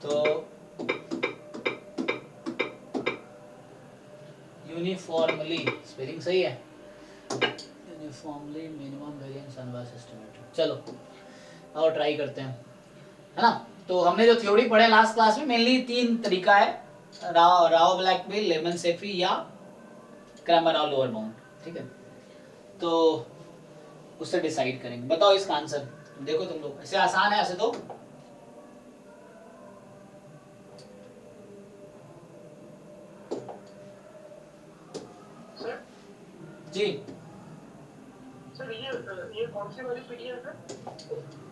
तो uniformly, spelling सही है, uniformly minimum variance unbiased estimator. चलो और ट्राई करते हैं, है ना। तो हमने जो थ्योरी पढ़े लास्ट क्लास में, मेनली 3 तरीका है, राव ब्लैकबिल, लेमन सेफी या क्रैमर लोअर बाउंड, ठीक है। तो उससे डिसाइड करेंगे। बताओ इसका आंसर, देखो तुम लोग, ऐसे आसान है ऐसे तो। सर जी सर ये कौन सी वाली पीडीएफ है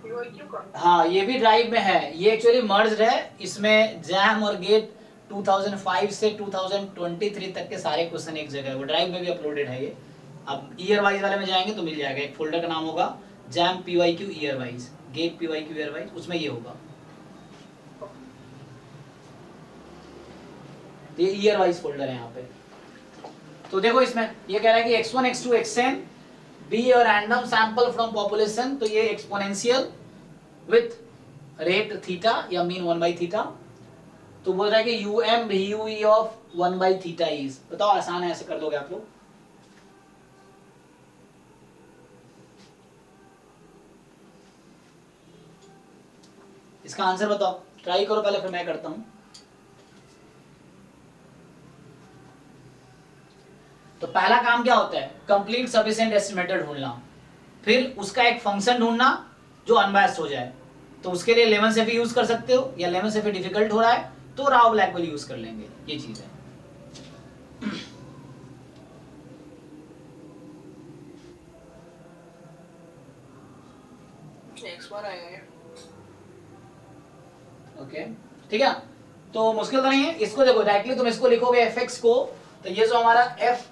पीवाईक्यू का? हाँ, ये भी ड्राइव में है, ये एक्चुअली मर्ज्ड है, इसमें जैम और गेट 2005 से 2023 तक के सारे क्वेश्चन एक जगह है, वो ड्राइव में भी अपलोडेड है ये। अब ईयर वाइज वाले में जाएंगे तो मिल जाएगा, एक फोल्डर का नाम होगा JAM PYQ year wise, GATE PYQ year wise, उसमें ये होगा। ये ईयर वाइज फोल्डर है यहाँ पे। तो देखो इसमें ये कह रहा है कि x1 x2 xn be a random sample from population, तो ये एक्सपोनेंशियल विथ रेट थीटा या मीन 1/थीटा। तो बोल रहा है कि यूएम VUE ऑफ 1/थीटा इज, बताओ आसान है, ऐसे कर दोगे आप लोग। इसका आंसर बताओ, ट्राई करो पहले, फिर मैं करता हूं। तो पहला काम क्या होता है, कंप्लीट सफिशिएंट एस्टिमेटेड ढूंढना, फिर उसका एक फंक्शन ढूंढना जो अनबायस्ड हो जाए। तो उसके लिए लेमन सेफी यूज कर सकते हो, या लेमन सेफी डिफिकल्ट हो रहा है तो राव ब्लैकबिल यूज कर लेंगे, ये चीज है। एक्स1 आएगा ये। ओके ठीक है, तो मुश्किल तो नहीं है। इसको देखो डायरेक्टली तुम इसको लिखोगे एफ को, तो ये जो हमारा एफ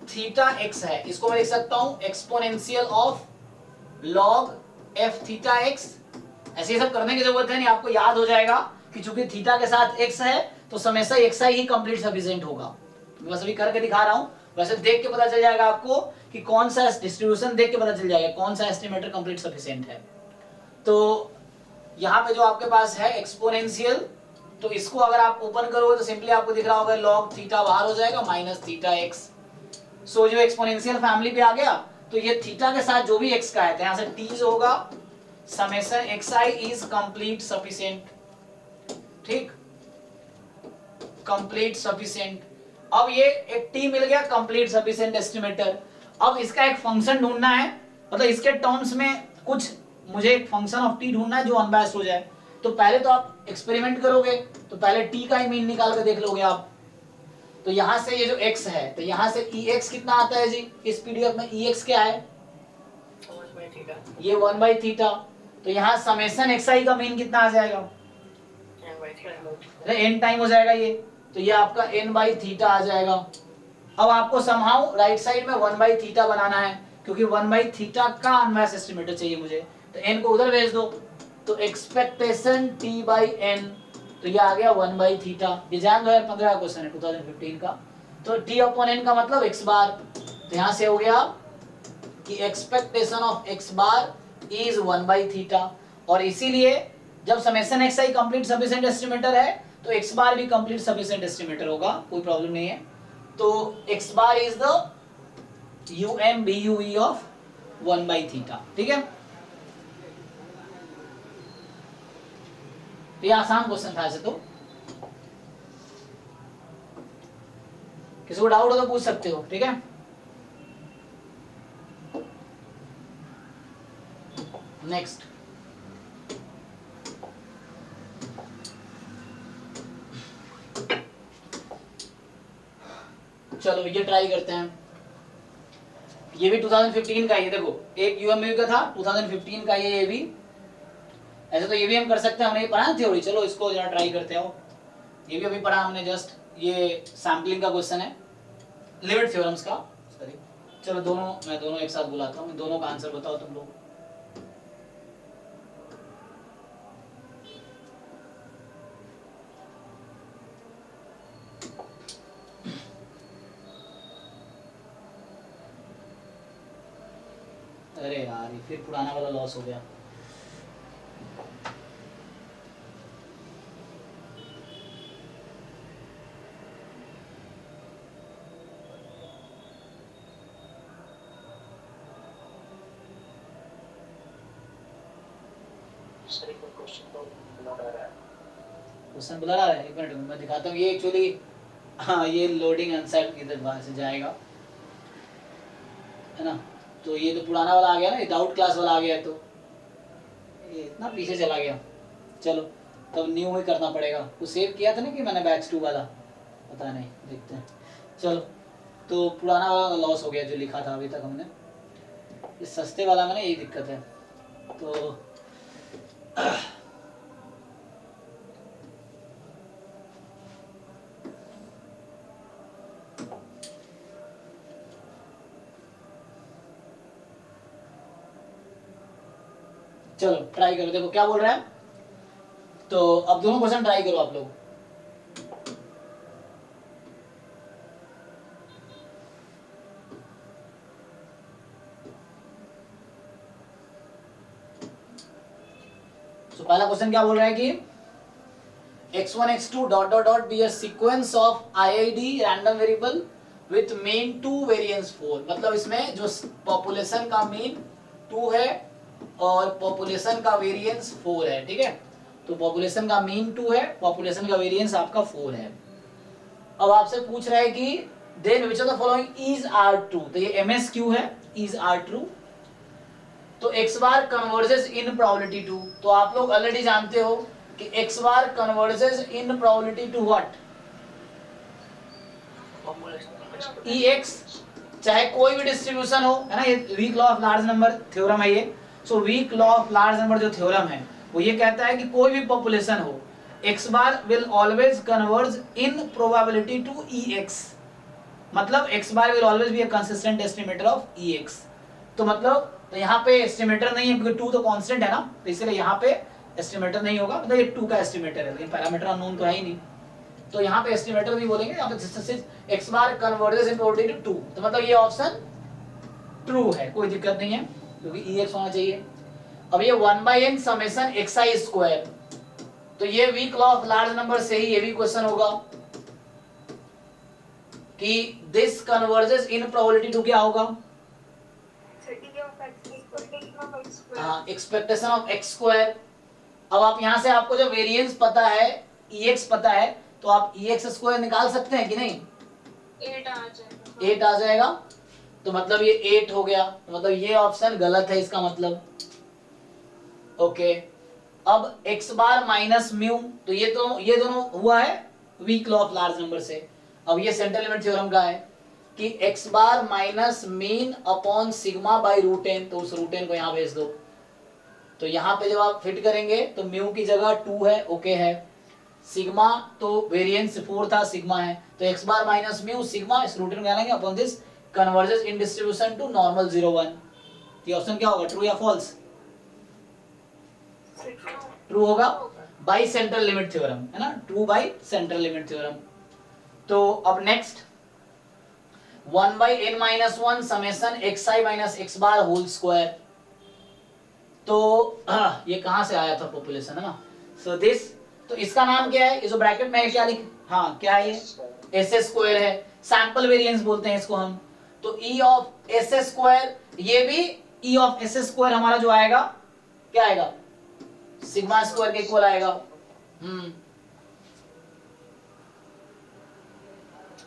थीटा एक्स है, इसको मैं लिख सकता हूं exponential of log F theta x. ऐसे ये सब करने की जरूरत है नहीं, आपको याद हो जाएगा कि चूंकि थीटा के साथ एक्स है तो हमेशा एक्स ही कंप्लीट सफिशिएंट होगा। मैं बस अभी करके दिखा रहा हूं, वैसे देख के पता चल जाएगा आपको कि कौन सा डिस्ट्रीब्यूशन, देख के पता चल जाएगा कौन सा एस्टिमेटर कंप्लीट सफिशिएंट है। तो यहाँ पे जो आपके पास है एक्सपोनेंशियल, तो इसको अगर आप ओपन करोगे तो सिंपली आपको दिख रहा होगा लॉग थीटा बाहर हो जाएगा माइनस थीटा एक्स। सो जो एक्सपोनेंशियल फैमिली पे आ गया, तो ये थीटा के साथ जो भी एक्स का है, तो यहाँ से टी जो होगा summation xi is complete sufficient, ठीक, कंप्लीट सफिशिएंट। अब ये एक टी मिल गया कंप्लीट सफिशिएंट एस्टिमेटर। अब इसका एक फंक्शन ढूंढना है, मतलब इसके टर्म्स में कुछ मुझे एक फंक्शन ऑफ टी ढूंढना है जो अनबायस्ड हो जाए। तो पहले तो आप एक्सपेरिमेंट करोगे, तो पहले टी का ही मीन निकाल कर देख लोगे आप। तो यहां से ये जो x है, तो यहां से ex कितना आता है जी, इस पीडीएफ में ex क्या है, ये 1/थीटा। तो यहाँ समेशन xi का मीन कितना आ जाएगा, n टाइम हो जाएगा ये, तो ये आपका n/थीटा आ जाएगा। अब आपको समहाउ राइट साइड में 1/थीटा बनाना है, क्योंकि 1/थीटा का अनबायस्ड एस्टिमेटर चाहिए मुझे, तो n को उधर भेज दो। तो एक्सपेक्टेशन t/n, तो ये आ गया 1/थीटा। ये जैम 2015 का क्वेश्चन है, 2015 का। तो t/n का मतलब x बार, तो यहां से हो गया कि expectation of x bar is 1/थीटा। और इसीलिए जब summation xi complete sufficient estimator है तो x बार भी कंप्लीट सफिशिएंट एस्टिमेटर होगा, कोई प्रॉब्लम नहीं है। तो x bar is the UMBUE of 1/थीटा, ठीक है। ये आसान क्वेश्चन था ऐसे तो, किसी को डाउट हो तो पूछ सकते हो, ठीक है। नेक्स्ट, चलो ये ट्राई करते हैं। ये भी 2015 का, ये देखो एक UMBUE का था 2015 का, ये भी ऐसे तो ये भी हम कर सकते हैं, हमने ये पढ़ा ना थ्योरी। चलो इसको जरा ट्राई करते हो, ये भी अभी पढ़ा हमने जस्ट, ये सैम्पलिंग का क्वेश्चन है, लिमिट थ्योरम्स का, सॉरी। चलो दोनों, मैं दोनों एक साथ बुलाता हूँ, दोनों का आंसर बताओ तुम लोग। अरे यार ये फिर पुराना वाला लॉस हो गया। सर एक क्वेश्चन तो बुला रहा है। क्वेश्चन बुला रहा है, एक मिनट मैं दिखाता हूँ। ये एक्चुअली हाँ ये लोडिंग अनसेट इधर बाहर से जाएगा है ना। तो ये तो पुराना वाला आ गया ना, ये डाउट क्लास वाला आ गया, तो ये इतना पीछे चला गया। चलो तब न्यू ही करना पड़ेगा। वो सेव किया था ना कि मैंने बैच 2 वाला, पता नहीं, देखते हैं। चलो तो पुराना वाला लॉस हो गया जो लिखा था अभी तक हमने। इस सस्ते वाला में ना यही दिक्कत है। तो चलो ट्राई करो, देखो क्या बोल रहा है। तो अब दोनों क्वेश्चन ट्राई करो आप लोग। तो पहला क्वेश्चन क्या बोल रहा है कि x1 x2 dot dot dot be a sequence of IID random variable with mean 2 variance 4। मतलब इसमें जो पॉपुलेशन का मीन 2 है और पॉपुलेशन का वेरिएंस 4 है, ठीक है। तो पॉपुलेशन का मीन 2 है, पॉपुलेशन का वेरिएंस आपका 4 है। अब आपसे पूछ रहा है कि then which of the following is are true. तो ये MSQ है, इज आर ट्रू। तो x bar converges in probability to. तो आप लोग ऑलरेडी जानते हो कि x bar converges in probability to what, EX। चाहे कोई भी डिस्ट्रीब्यूशन हो, है ना, ये weak law of large number theorem है ये। So weak law of large number जो थ्योरम है वो ये कहता है कि कोई भी पॉपुलेशन हो, x bar will always converge in probability to EX। मतलब x bar will always be a consistent estimator of EX। तो मतलब तो यहाँ पे एस्टिमेटर नहीं है क्योंकि 2 तो कांस्टेंट है ना, तो इसलिए यहाँ पे एस्टिमेटर नहीं होगा। मतलब ये 2 का एस्टिमेटर है, लेकिन पैरामीटर अननोन तो है ही नहीं, तो यहाँ पे एस्टिमेटर नहीं बोलेंगे। यहाँ पे सिर्फ x bar converges in probability to 2। तो मतलब ये ऑप्शन ट्रू है, कोई दिक्कत नहीं है क्योंकि EX होना चाहिए। अब ये 1/n समेशन xi स्क्वायर, तो ये weak law of large number से ही ये भी क्वेश्चन होगा कि this converges in probability to क्या होगा, हाँ एक्सपेक्टेशन ऑफ x स्क्वायर। अब आप यहाँ से आपको जो वेरिएंस पता है, EX पता है, तो आप EX स्क्वायर निकाल सकते हैं कि नहीं, 8 आ जाएगा। तो मतलब ये 8 हो गया, तो मतलब ये ऑप्शन गलत है इसका मतलब। ओके अब x बार माइनस म्यू, तो ये दोनों हुआ है weak law of large number से। अब ये सेंट्रल लिमिट थ्योरम का है कि x bar minus mean upon sigma by root n. तो उस रूट एन को यहाँ भेज दो, तो यहाँ पे जब आप फिट करेंगे तो म्यू की जगह 2 है, ओके है। सिग्मा तो वेरिएंस 4 था, सिग्मा है, तो x bar minus mu sigma, इस रूट एन को लेंगे upon this converges in distribution to normal 0 1। ये ऑप्शन क्या होगा, ट्रू या फॉल्स, ट्रू होगा बाई सेंट्रल लिमिट थ्योरम, है ना, true by central limit theorem. तो अब next 1/n-1 summation xi minus x bar whole square. तो ये कहां से आया था पॉपुलेशन, है ना। सो दिस, तो इसका नाम क्या है, ये जो ब्रैकेट में है क्या लिख, हाँ क्या है ये SS स्क्वायर है, सैंपल वेरिएंस बोलते हैं इसको हम। तो E ऑफ SS स्क्वायर, ये भी E ऑफ SS स्क्वायर हमारा जो आएगा क्या आएगा, सिग्मा स्क्वायर के इक्वल आएगा।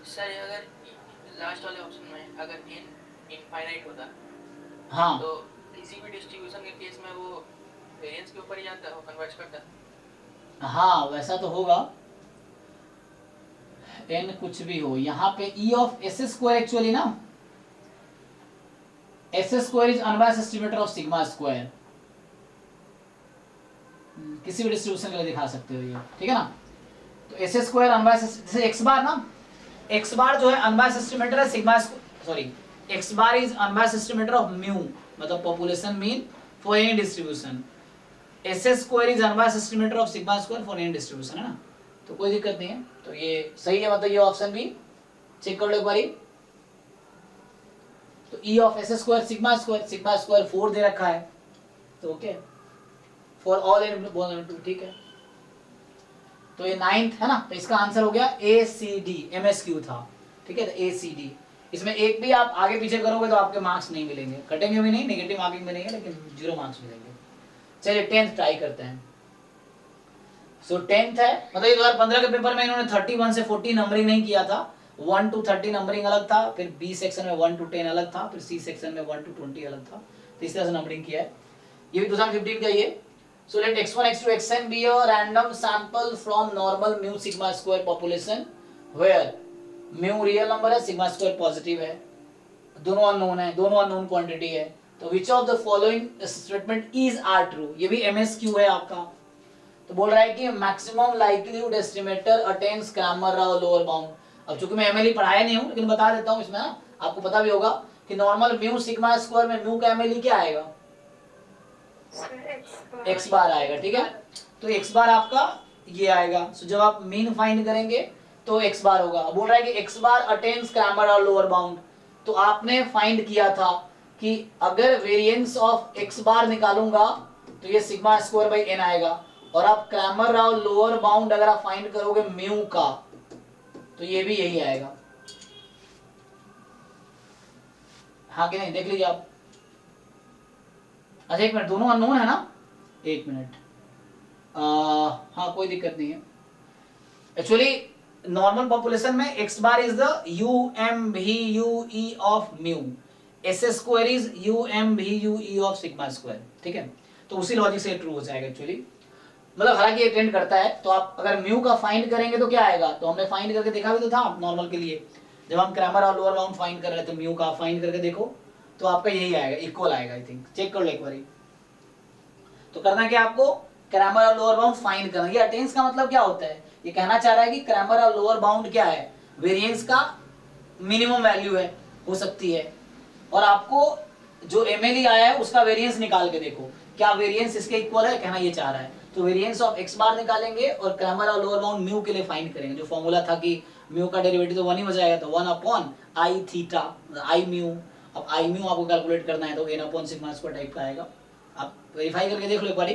सर अगर लास्ट वाले ऑप्शन में अगर n इनफाइनाइट होता, हाँ तो किसी भी डिस्ट्रीब्यूशन के केस में वो वेरिएंस के ऊपर ही जाता, वो कन्वर्ज करता। हाँ वैसा तो होगा, n कुछ भी हो। यहाँ पे E of SS square actually ना, SS square is unbiased estimator of sigma square. किसी भी डिस्ट्रीब्यूशन के लिए दिखा सकते हो ये, ठीक है ना। तो SS स्क्वायर अनबायस्ड, जैसे x बार ना, x बार जो है अनबायस्ड एस्टिमेटर है sigma, sorry x bar is unbiased estimator of mu, मतलब population mean for any distribution. SS square is unbiased estimator of sigma square for any distribution, है ना, तो कोई दिक्कत नहीं है। तो ये सही है, मतलब ये ऑप्शन भी चेक कर लो एक बारी। तो E of SS square sigma square 4 दे रखा है, तो ओके फॉर ऑल एन 1 ठीक है। तो ये 9th है ना, तो इसका आंसर हो गया ACD, MSQ था, ठीक है, तो ACD। इसमें एक भी आप आगे पीछे करोगे तो आपके मार्क्स नहीं मिलेंगे, कटेंगे भी नहीं, नेगेटिव मार्किंग भी नहीं है, लेकिन 0 मार्क्स मिलेंगे। चलिए 10th ट्राई करते हैं। सो 10th है, मतलब ये 2015 के पेपर में इन्होंने 31 से 40 नंबरिंग नहीं किया था, 1 to 30 नंबरिंग अलग था, फिर बी सेक्शन में 1 to 10 अलग था, फिर सी सेक्शन में 1 to 20 अलग था, तो इस तरह से नंबरिंग किया है। ये भी 2015 का ही है। So let x1, x2, xn be a random sample from normal mu sigma square population where mu real number है, sigma square positive है, दोनों अननोन है, दोनों अननोन क्वांटिटी है, तो which of the following statement is are true, ये भी MSQ है आपका। तो बोल रहा है कि maximum likelihood estimator attains Cramer Rao lower bound. अब चूंकि मैं MLE पढ़ाया नहीं हूं, लेकिन बता देता हूं इसमें ना, आपको पता भी होगा कि नॉर्मल म्यू सिग्मा स्क्वायर में म्यू का MLE क्या आएगा, x बार आएगा, ठीक है। तो x बार आपका ये आएगा। सो जब आप मीन फाइंड करेंगे तो x बार होगा। अब बोल रहा है कि x बार अटेन्स क्रैमर और लोअर बाउंड, तो आपने फाइंड किया था कि अगर वेरिएंस ऑफ x बार निकालूंगा तो ये सिग्मा स्क्वायर बाई n आएगा, और आप क्रैमर राव लोअर बाउंड अगर आप फाइंड करोगे म्यू का तो ये भी यही आएगा। हाँ कि नहीं, देख लीजिए आप। अच्छा एक मिनट, दोनों अननोन है ना, एक मिनट, हाँ कोई दिक्कत नहीं है। एक्चुअली नॉर्मल पॉपुलेशन में x bar is the UMVUE of mu, s square is UMVUE of sigma square, ठीक है। तो उसी लॉजिक से ट्रू हो जाएगा एक्चुअली, मतलब हालांकि ये टेंड करता है। तो आप अगर म्यू का फाइंड करेंगे तो क्या आएगा, तो हमने फाइंड करके देखा भी तो था नॉर्मल के लिए, जब हम क्रैमर और लोअर बाउंड फाइंड कर रहे थे, म्यू का फाइंड करके देखो तो आपका यही आएगा, इक्वल आएगा। आई थिंक चेक कर लो एक बारी। तो करना क्या आपको, क्रैमर और लोअर बाउंड फाइंड करना। ये अटेंस का मतलब क्या होता है, ये कहना चाह रहा है कि क्रैमर और लोअर बाउंड क्या है, वेरिएंस का मिनिमम वैल्यू है, हो सकती है, और आपको जो MLE आया है उसका वेरिएंस निकाल के देखो क्या वेरिएंस इसके इक्वल है, कहना ये चाह रहा है। तो वेरिएंस ऑफ x बार निकालेंगे और क्रैमर और लोअर बाउंड म्यू के लिए फाइंड करेंगे। जो फॉर्मूला था कि म्यू का डेरिवेटिव तो 1 ही हो जाएगा, तो 1 upon I theta I mu. अब आई म्यू आपको कैलकुलेट करना है तो n upon sigma square type का आएगा। आप वेरीफाई करके देख लो एक बार।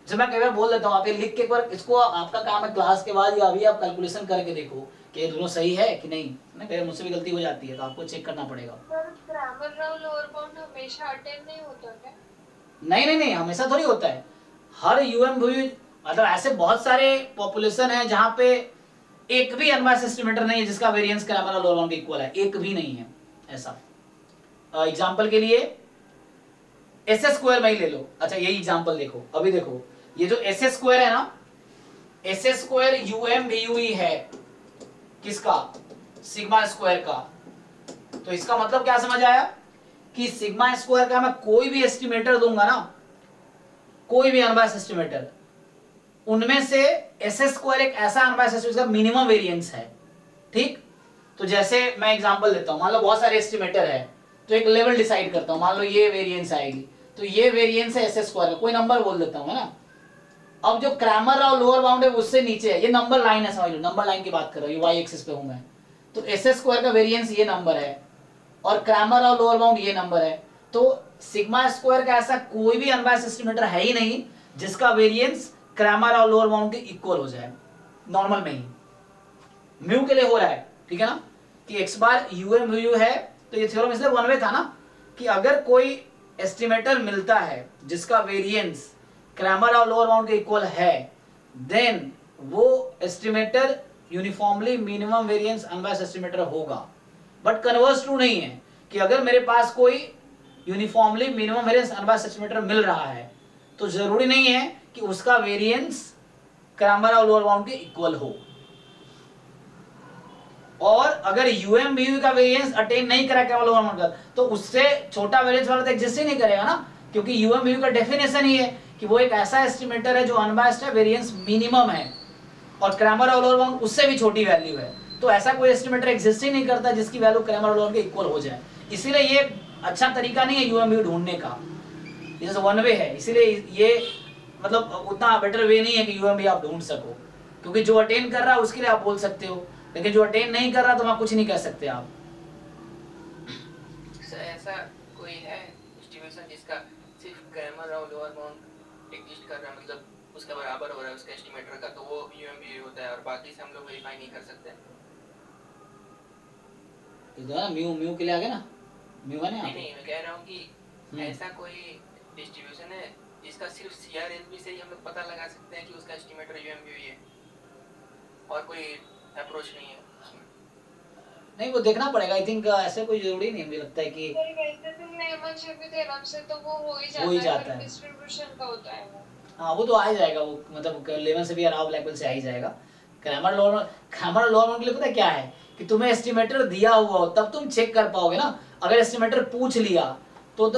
जब मैं कई बार बोल देता हूँ, आप ये लिख के एक बार, इसको आपका काम है क्लास के बाद या अभी आप कैलकुलेशन करके देखो कि ये दोनों सही है कि नहीं ना। कई बार मुझसे भी गलती हो जाती है तो आपको चेक करना पड़ेगा। Sir Cramer Rao lower bound हमेशा अटेन नहीं होता क्या? नहीं, हमेशा थोड़ी होता है। हर UMVU मतलब ऐसे बहुत सारे पॉपुलेशन है जहां पे एक भी अनबायस्ड एस्टिमेटर नहीं है जिसका वेरिएंस क्रैमर और लोअर बाउंड के इक्वल है, एक भी नहीं है ऐसा। एग्जांपल के लिए एस स्क्वायर में ही ले लो। अच्छा यही एग्जांपल देखो, अभी देखो ये जो एस स्क्वायर है ना, एस स्क्वायर UMVUE है किसका, सिग्मा स्क्वायर का। तो इसका मतलब क्या समझ आया कि सिग्मा स्क्वायर का मैं कोई भी एस्टिमेटर दूंगा ना, कोई भी अनबायस्ड एस्टिमेटर, उनमें से एस स्क्वायर एक ऐसा अनबायस्ड एस्टिमेटर का मिनिमम वेरिएंस है, ठीक। तो जैसे मैं एग्जांपल देता हूं, मान लो बहुत सारे एस्टिमेटर है तो एक लेवल डिसाइड करता हूं, मान लो ये वेरिएंस आएगी, तो ये वेरिएंस है एस स्क्वायर का, कोई नंबर बोल देता हूं, है ना। अब जो क्रैमर और लोअर बाउंड है उससे नीचे है, ये नंबर लाइन है, समझ लो नंबर लाइन की बात कर रहा हूं, ये वाई एक्सिस पे हूं मैं। तो एस स्क्वायर का वेरिएंस ये नंबर है और क्रैमर और लोअर बाउंड ये नंबर है। तो सिग्मा स्क्वायर का ऐसा कोई भी अनबायस्ड एस्टिमेटर है ही नहीं जिसका वेरिएंस क्रैमर और लोअर बाउंड के इक्वल हो जाए नॉर्मल में ही। म्यू के लिए हो रहा है, ठीक है ना, कि x बार UMVU है। तो ये थ्योरम इसलिए वन वे था ना कि अगर कोई एस्टिमेटर मिलता है जिसका वेरिएंस क्रैमर और लोअर बाउंड के इक्वल है, देन वो estimator uniformly minimum variance unbiased estimator होगा। बट कन्वर्स ट्रू नहीं है कि अगर मेरे पास कोई uniformly minimum variance unbiased estimator मिल रहा है तो जरूरी नहीं है कि उसका वेरिएंस क्रैमर और लोअर बाउंड के इक्वल हो। और अगर UMVU का वेरिएंस अटेन नहीं करा क्रैमर लोअर बाउंड का, तो उससे छोटा वेरिएंस वाला तो एग्जिस्ट ही नहीं करेगा ना, क्योंकि UMVU का डेफिनेशन ही है कि वो एक ऐसा एस्टिमेटर है जो अनबायस्ड है, वेरिएंस मिनिमम है, और क्रैमर और लोअर बाउंड उससे भी छोटी वैल्यू है। तो ऐसा कोई एस्टिमेटर एग्जिस्ट ही नहीं करता जिसकी वैल्यू क्रैमर और लोअर बाउंड के इक्वल हो जाए। इसीलिए ये अच्छा तरीका नहीं है UMVU ढूंढने का, ये वन वे है। इसीलिए ये मतलब उतना बेटर वे नहीं है कि UMVU आप ढूंढ सको, क्योंकि जो अटेन कर रहा है उसके लिए आप बोल सकते हो, लेकिन जो अटेन नहीं कर रहा तो वहां कुछ नहीं कह सकते आप। ऐसा कोई है डिस्ट्रीब्यूशन जिसका सिर्फ क्रैमर और लोअर बाउंड एग्जिस्ट कर रहा है, मतलब उसके बराबर हो रहा है उसका एस्टिमेटर का, तो वो UMVU होता है और बाकी से हम लोग वेरीफाई नहीं कर सकते। इधर ना म्यू के लिए आ गया ना, म्यू है ना। नहीं मैं कह रहा हूँ कि ऐसा कोई डिस्ट्रीब्यूशन है जिसका सिर्फ CRLB से ही हम लोग पता लगा सकते हैं कि उसका एस्टिमेटर UMBU है, और कोई अप्रोच नहीं है उसमें। नहीं, वो देखना पड़ेगा। आई थिंक ऐसे कोई जरूरी नहीं, मुझे लगता है कि सर वैसे तो नेमन-शेफी थ्योरम से तो वो हो ही हो ही जाता जाता है, है। डिस्ट्रीब्यूशन का होता है वो। हाँ, वो तो आ ही जाएगा, वो मतलब लेवल से भी अराउंड लेवल से आ ही जाएगा। क्रैमर लोअर के लिए पता है क्या है कि तुम्हें एस्टिमेटर दिया हुआ हो तब तुम चेक कर पाओगे ना। अगर एस्टिमेटर पूछ लिया तो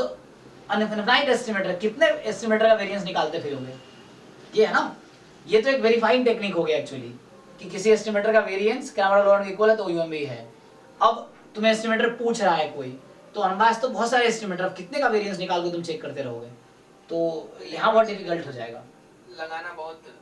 अनफिनाइट एस्टिमेटर, कितने एस्टिमेटर का वेरिएंस निकालते फिरोगे, ये है ना। ये तो एक वेरीफाइंग टेक्निक हो गया एक्चुअली, कि किसी एस्टिमेटर का वेरिएंस क्रैमर लोअर इक्वल है तो यूएमबी है। अब तुम्हें एस्टिमेटर पूछ रहा है कोई, तो अनबायस्ड तो बहुत सारे एस्टिमेटर, कितने का वेरिएंस निकाल के तुम चेक करते रहोगे, तो यहाँ बहुत डिफिकल्ट हो जाएगा। लगाना बहुत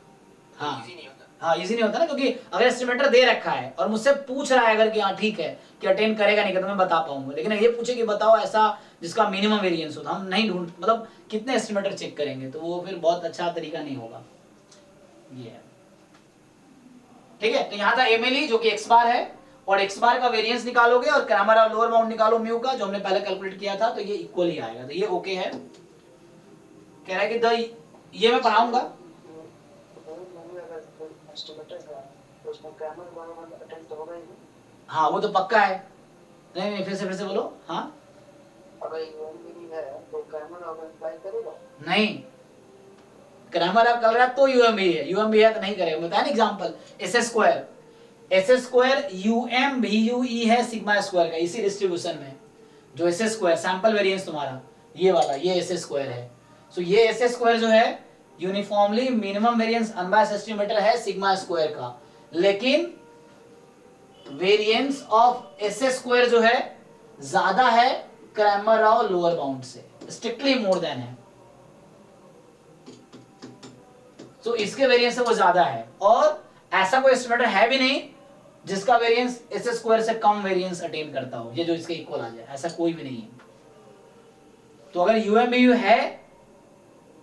हाँ इजी नहीं होता। हाँ, इजी नहीं होता ना, क्योंकि अगर एस्टिमेटर दे रखा है और मुझसे पूछ रहा है अगर कि हाँ ठीक है कि अटेंड करेगा नहीं करेगा, तो मैं बता पाऊंगा। लेकिन ये पूछे कि बताओ ऐसा जिसका मिनिमम वेरिएंस हो, तो हम नहीं ढूंढ, मतलब कितने एस्टिमेटर चेक करेंगे, तो वो फिर बहुत अच्छा तरीका नहीं होगा। ये है, ठीक है। तो यहाँ था एमएलई जो कि एक्स बार है, और एक्स बार का वेरिएंस निकालोगे और क्रैमर और लोअर बाउंड निकालो म्यू का, जो हमने पहले कैलकुलेट किया था, तो ये इक्वल ही आएगा। तो ये ओके है। कह रहा है कि ये मैं पढ़ाऊंगा। हाँ, वो तो पक्का है। नहीं, फिर से बोलो। हाँ, अगर यूएमबी है तो क्रैमर अप्लाई करेगा? नहीं, क्रैमर आप कर रहा है तो यूएमबी है, यूएमबी है तो नहीं करेगा। मैं बताया ना एग्जांपल, एस स्क्वायर यूएमबीयूई है सिग्मा स्क्वायर का, इसी डिस्ट्रीब्यूशन में जो एस स्क्वायर सैंपल वेरिएंस तुम्हारा ये वाला, ये एस स्क्वायर है। सो ये एस स्क्वायर जो है uniformly minimum variance unbiased estimator है सिग्मा स्क्वायर का, लेकिन वेरिएंस ऑफ एस स्क्वायर जो है ज्यादा है क्रैमर और लोअर बाउंड से, स्ट्रिक्टली मोर देन है। तो इसके वेरिएंस से वो ज्यादा है, और ऐसा कोई एस्टिमेटर है भी नहीं जिसका वेरिएंस एस स्क्वायर से कम वेरिएंस अटेन करता हो, ये जो इसके इक्वल आ जाए, ऐसा कोई भी नहीं है। तो अगर यूएमबीयू है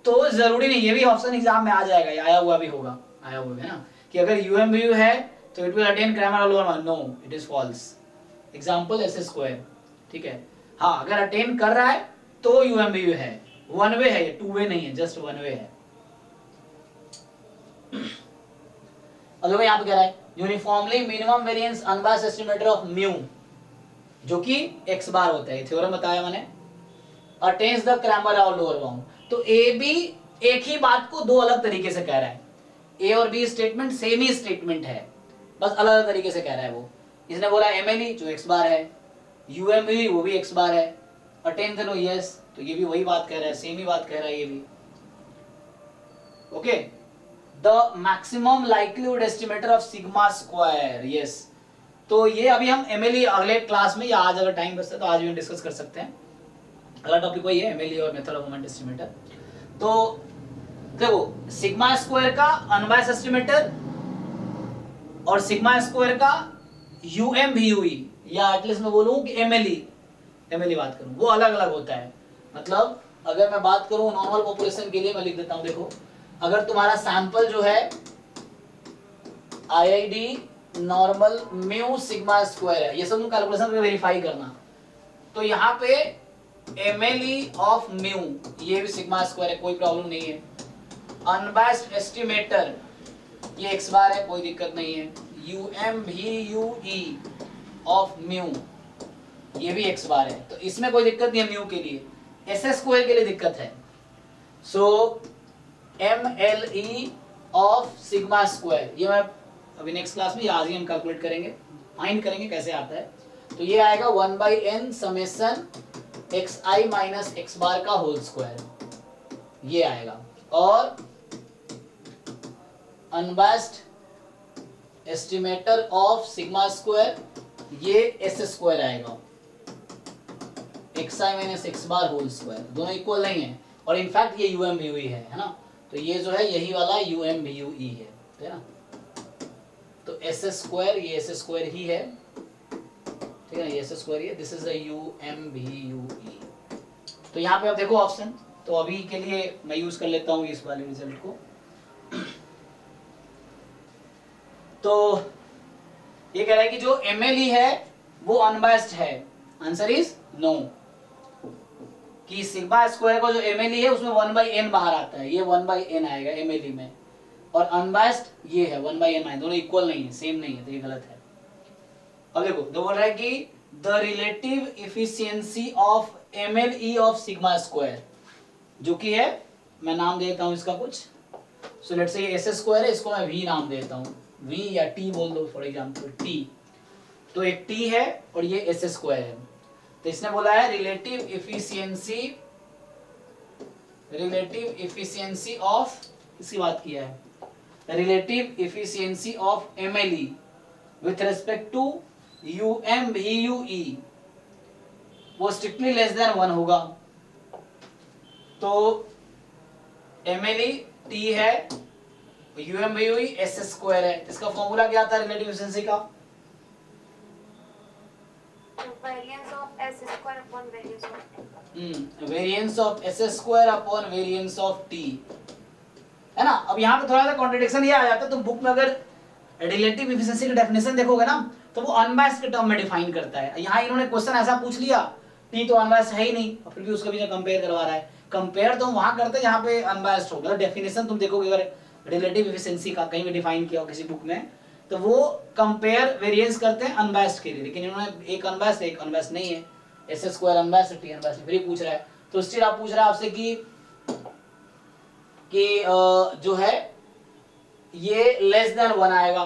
तो जरूरी नहीं, ये भी ऑप्शन एग्जाम में आ जाएगा, आया हुआ भी होगा, आया हुआ है ना, कि अगर यूएमबीयू है तो इट विल अटेन क्रैमर और lower bound. No, it is false. Example S square, ठीक है। हाँ, अगर अटेन कर रहा है तो यूएमबीयू है, वन वे है, ये टू वे नहीं है, जस्ट वन वे है। अगर यहाँ पे कह रहा है uniformly minimum variance unbiased estimator of mu, जो कि एक्स बार होता है, थ्योरम बताया मैंने, अटेन्स द क्रैमर और लोअर बाउंड। तो ए बी एक ही बात को दो अलग तरीके से कह रहा है, ए और बी स्टेटमेंट सेम ही स्टेटमेंट है, बस अलग अलग तरीके से कह रहा है वो। इसने बोला एमएलई जो एक्स बार है, यूएमबी वो भी एक्स बार है, अटेन करो यस, तो ये भी वही बात कह रहा है, सेम ही बात कह रहा है ये भी। Okay, the maximum likelihood estimator of sigma square, yes. तो ये अभी हम एमएलई अगले क्लास में, या आज अगर टाइम बचता है तो आज भी हम डिस्कस कर सकते हैं। अगला टॉपिक वही है, एमएलई और मेथड ऑफ मोमेंट एस्टिमेटर। तो देखो, सिग्मा स्क्वायर का अनबायस्ड एस्टिमेटर और सिग्मा स्क्वायर का यूएमबीयूई, या एटलीस्ट मैं बोलूं कि एमएलई बात करूं, वो अलग अलग होता है। मतलब अगर मैं बात करूं नॉर्मल पॉपुलेशन के लिए, मैं लिख देता हूं, देखो अगर तुम्हारा सैंपल जो है IID normal mu sigma square है, ये सब कैलकुलेशन में वेरीफाई करना, तो यहाँ पे एमएलई ऑफ म्यू ये भी सिग्मा स्क्वायर है, कोई प्रॉब्लम नहीं है। अनबायस्ड एस्टिमेटर ये एक्स बार है, कोई दिक्कत नहीं है। यूएमबीयूई ऑफ म्यू ये भी एक्स बार है, तो इसमें कोई दिक्कत नहीं है म्यू के लिए। एस स्क्वायर के लिए दिक्कत है। सो एमएलई ऑफ सिग्मा स्क्वायर, ये मैं अभी नेक्स्ट क्लास में, आज ही हम कैलकुलेट करेंगे, फाइंड करेंगे कैसे आता है। तो ये आएगा 1/n summation xi minus x bar का होल स्क्वायर, ये आएगा। और unbiased estimator of sigma square ये एस स्क्वायर आएगा, xi minus x bar whole square, दोनों इक्वल नहीं है, और इनफैक्ट ये यूएमबीयूई है ना, तो ये जो है यही वाला यूएमबीयूई है ना। तो एस स्क्वायर, ये एस स्क्वायर ही है, ठीक है ना, ये एस स्क्वायर है, दिस इज द यूएमबीयूई। तो यहाँ पे आप देखो ऑप्शन, तो अभी के लिए मैं यूज कर लेता हूँ इस वाले रिजल्ट को। तो ये कह रहा है कि जो एमएलई है वो अनबायस्ड है, आंसर इज नो। कि सिग्मा स्क्वायर का जो एमएलई है उसमें 1/n बाहर आता है, ये 1/n आएगा एमएलई में, और अनबायस्ड ये है 1/n, दोनों इक्वल नहीं है, सेम नहीं है, तो ये गलत है। अब देखो तो बोल रहा है कि the relative efficiency of MLE of sigma square, जो कि है, मैं नाम देता हूं इसका कुछ, सो लेट्स से ये एस स्क्वायर है, इसको मैं वी नाम देता हूं, वी या टी बोल दो फॉर एग्जांपल, टी, तो एक टी है और ये एस स्क्वायर है। तो इसने बोला है रिलेटिव इफिशियंसी ऑफ, किसकी बात किया है, relative efficiency of MLE with respect to UMVUE, वो स्ट्रिक्टली लेस देन 1 होगा। तो एमएलई टी है, यूएमवीयूई एस स्क्वायर है, इसका फॉर्मूला क्या था रिलेटिव इफिशियंसी का, variance of S square upon variance of variance of S square upon variance of T, है ना। अब यहाँ पे थोड़ा सा कॉन्ट्रडिक्शन ये आ जाता है, तो बुक में अगर रिलेटिव इफिशियंसी की डेफिनेशन देखोगे ना तो वो अनबायस्ड के टर्म में डिफाइन करता है। यहाँ इन्होंने क्वेश्चन ऐसा पूछ लिया, टी तो अनबायस्ड है ही नहीं, और फिर भी उसका भी कंपेयर करवा रहा है। कंपेयर तो वहां करते हैं जहाँ पे अनबायस्ड होगा। डेफिनेशन तुम देखोगे अगर रिलेटिव इफिशियंसी का कहीं भी डिफाइन किया हो किसी बुक में, तो वो कंपेयर वेरिएंस करते हैं अनबायस्ड के लिए, लेकिन इन्होंने एक अनबायस्ड एक अनबायस्ड नहीं है, S square unbiased T unbiased, फिर पूछ रहा है। तो स्टिल आप पूछ रहा है आपसे कि जो है ये लेस देन 1 आएगा,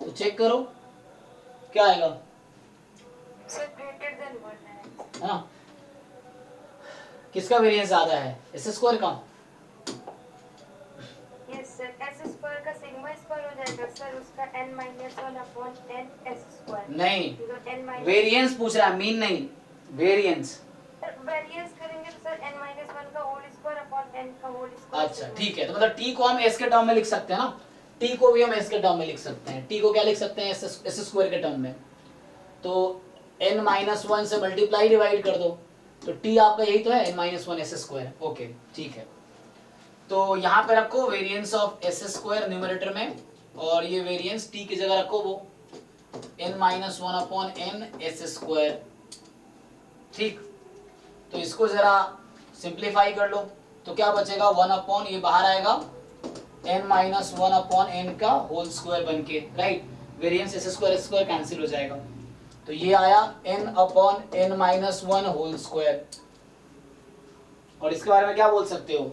तो चेक करो क्या आएगा, सर ग्रेटर देन 1 है। है ना। किसका वेरिएंस ज्यादा है, एस स्क्वायर का, यस सर, एस स्क्वायर का सिग्मा स्क्वायर हो जाएगा सर, उसका n - 1 upon n s square, नहीं तो n - वेरिएंस पूछ रहा है, मीन नहीं, वेरिएंस। वेरिएंस करेंगे तो सर n - 1 का होल स्क्वायर अपॉन n का होल स्क्वायर। अच्छा ठीक है, तो मतलब टी को हम एस के टर्म में लिख सकते हैं ना, टी को भी हम एस के टर्म में लिख सकते हैं। टी को क्या लिख सकते हैं, एस स्क्वायर के टर्म में, तो n - 1 से मल्टीप्लाई डिवाइड कर दो, तो टी आपका यही तो है, n - 1 एस स्क्वायर। ओके ठीक है, तो यहाँ पे रखो variance of S square numerator में, और ये वेरिएंस टी की जगह रखो वो n - 1 upon n S square. ठीक, तो इसको जरा सिंप्लीफाई कर लो, तो क्या बचेगा, 1 अपॉन ये बाहर आएगा, n - 1 अपॉन n का होल स्क्वायर बन के, right. Variance S square cancel हो जाएगा, तो ये आया n upon n - 1 whole square. और इसके बारे में क्या बोल सकते हो,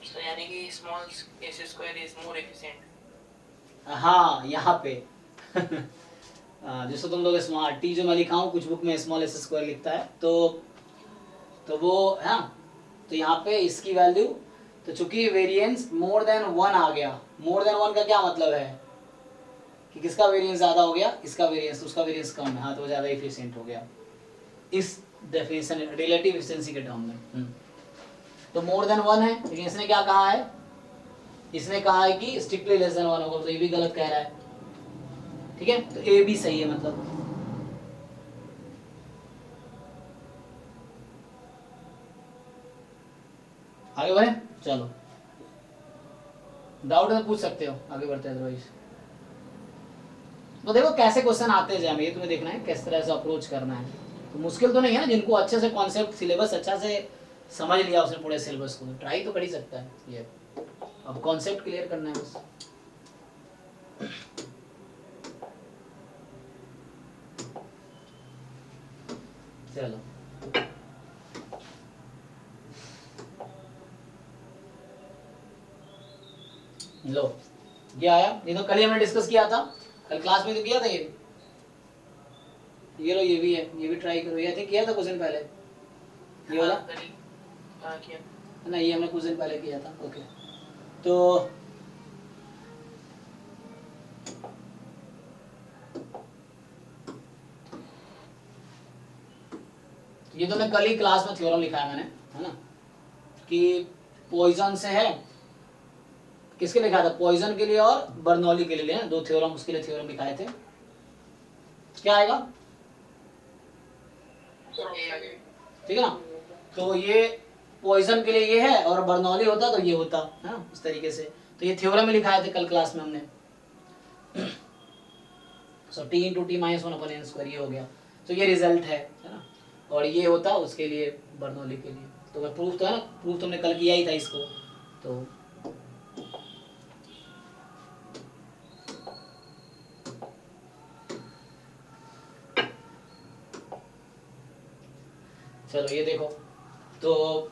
तो यानी कि small S square is more efficient. हाँ यहाँ पे जिसको तुम लोग स्मॉल टी जो मैं लिखा हूँ कुछ बुक में स्मॉल एस स्क्वायर लिखता है, तो वो है, तो यहाँ पे इसकी वैल्यू, तो चूंकि वेरिएंस मोर देन 1 आ गया, मोर देन 1 का क्या मतलब है कि किसका वेरिएंस ज्यादा हो गया, इसका वेरिएंस, उसका वेरिएंस कम है, हाँ तो ज्यादा एफिशिएंट हो गया इस डेफिनेशन रिलेटिव एफिशिएंसी के टर्म में। तो मोर देन 1 है, लेकिन इसने क्या कहा है, इसने कहा है कि स्ट्रिक्टली लेस देन 1 होगा, तो ये भी गलत कह रहा है। ठीक है, तो ए भी सही है, मतलब आगे बढ़े, चलो डाउट है पूछ सकते हो, आगे बढ़ते हैं अदरवाइज। तो देखो कैसे क्वेश्चन आते हैं, ये तुम्हें देखना है किस तरह से अप्रोच करना है। तो मुश्किल तो नहीं है ना, जिनको अच्छे से कॉन्सेप्ट सिलेबस अच्छा से समझ लिया उसने पूरे सिलेबस को, ट्राई तो कर ही सकता है ये। अब कॉन्सेप्ट क्लियर करना है बस। चलो लो, ये आया, ये तो कल ही हमने डिस्कस किया था, कल क्लास में तो किया था ये लो, ये भी है, ये भी ट्राई करो, ये किया था कुछ दिन पहले, ये वाला किया ना, ये हमने कुछ दिन पहले किया था। ओके, तो ये तो मैं कल ही क्लास में थ्योरम लिखा है मैंने, है ना, कि पॉइजन से है, किसके लिखा था, पॉइजन के लिए और बर्नौली के लिए, दो थ्योरम, उसके लिए थ्योरम लिखाए थे। क्या आएगा, ठीक है ना। तो ये पॉइजन के लिए ये है, और बर्नौली होता तो ये होता है ना, इस तरीके से। तो ये थ्योरम में लिखाए थे कल क्लास में हमने। सो t × t - 1/n² ये हो गया। तो ये रिजल्ट है ना। और ये होता उसके लिए बर्नौली के लिए। तो मैं प्रूफ तो है ना, प्रूफ तुमने कल किया ही था इसको। तो चलो ये देखो, तो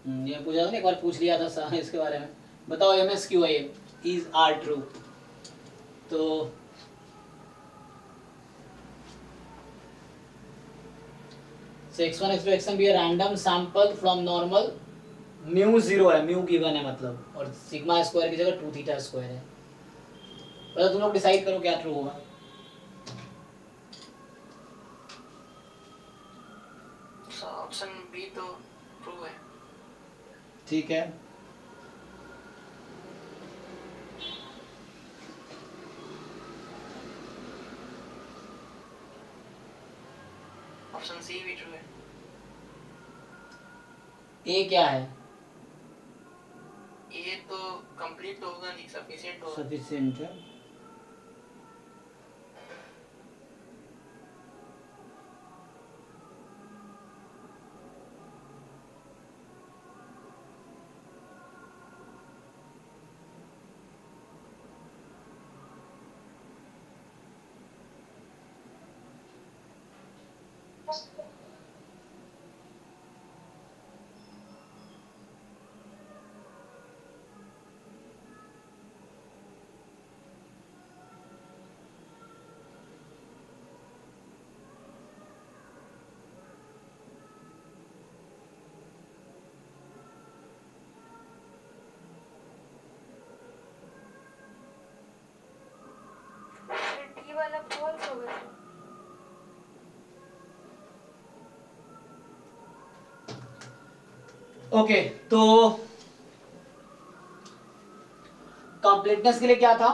ये पूछा था ना, एक बार पूछ लिया था इसके बारे में। बताओ MSQI इज आर ट्रू। तो so x1 x2 xn be a random sample from normal, mu 0 है, म्यू गिवन है मतलब, और सिग्मा स्क्वायर की जगह 2 थीटा स्क्वायर है। मतलब तुम लोग डिसाइड करो क्या ट्रू होगा। ऑप्शन बी तो ट्रू है। ठीक है, ऑप्शन सी भी ट्रू है। ए क्या है? ये तो कंप्लीट होगा नहीं, सफिशिएंट होगा। सफिशिएंट है। फिर डी वाला फॉल्स होगा। ओके, तो कंप्लीटनेस के लिए क्या था?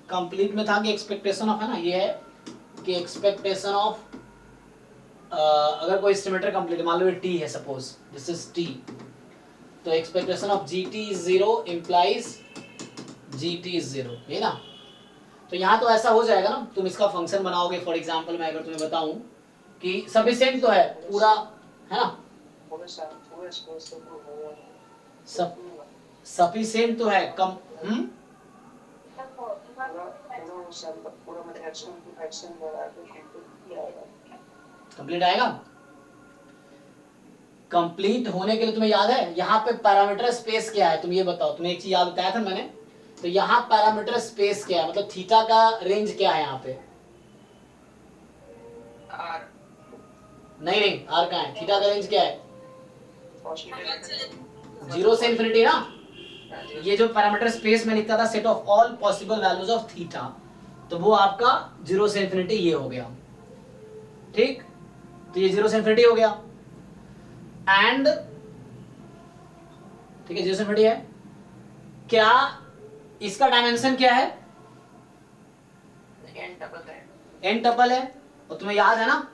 कंप्लीट में था कि एक्सपेक्टेशन ऑफ, है ना, ये है कि एक्सपेक्टेशन ऑफ अगर कोई एस्टिमेटर कंप्लीट, मान लो ये टी है, सपोज दिस इज टी, तो expectation of GT is 0 implies GT is 0, है ना। तो यहाँ तो ऐसा हो जाएगा ना, तुम इसका फंक्शन बनाओगे। फॉर एग्जांपल मैं अगर तुम्हें बताऊं कि सफिशिएंट तो है पूरा, है ना, सफिशिएंट तो है कम, कंप्लीट आएगा। कंप्लीट होने के लिए तुम्हें याद है यहाँ पे पैरामीटर स्पेस क्या है? तुम ये बताओ, तुम्हें एक चीज याद बताया था मैंने, तो यहाँ पैरामीटर स्पेस क्या है, मतलब थीटा का रेंज क्या है यहाँ पे? आर। नहीं नहीं, आर कहाँ है? थीटा का रेंज क्या है? 0 से इन्फिनिटी ना। ये जो पैरामीटर स्पेस में लिखता था set of all possible values of theta, तो वो आपका 0 से इन्फिनिटी ये हो गया, ठीक। तो ये 0 से इन्फिनिटी हो गया, एंड ठीक है 0 से इन्फिनिटी है। क्या इसका डायमेंशन क्या है? एन डबल है। एन टपल है, और तुम्हें याद है ना।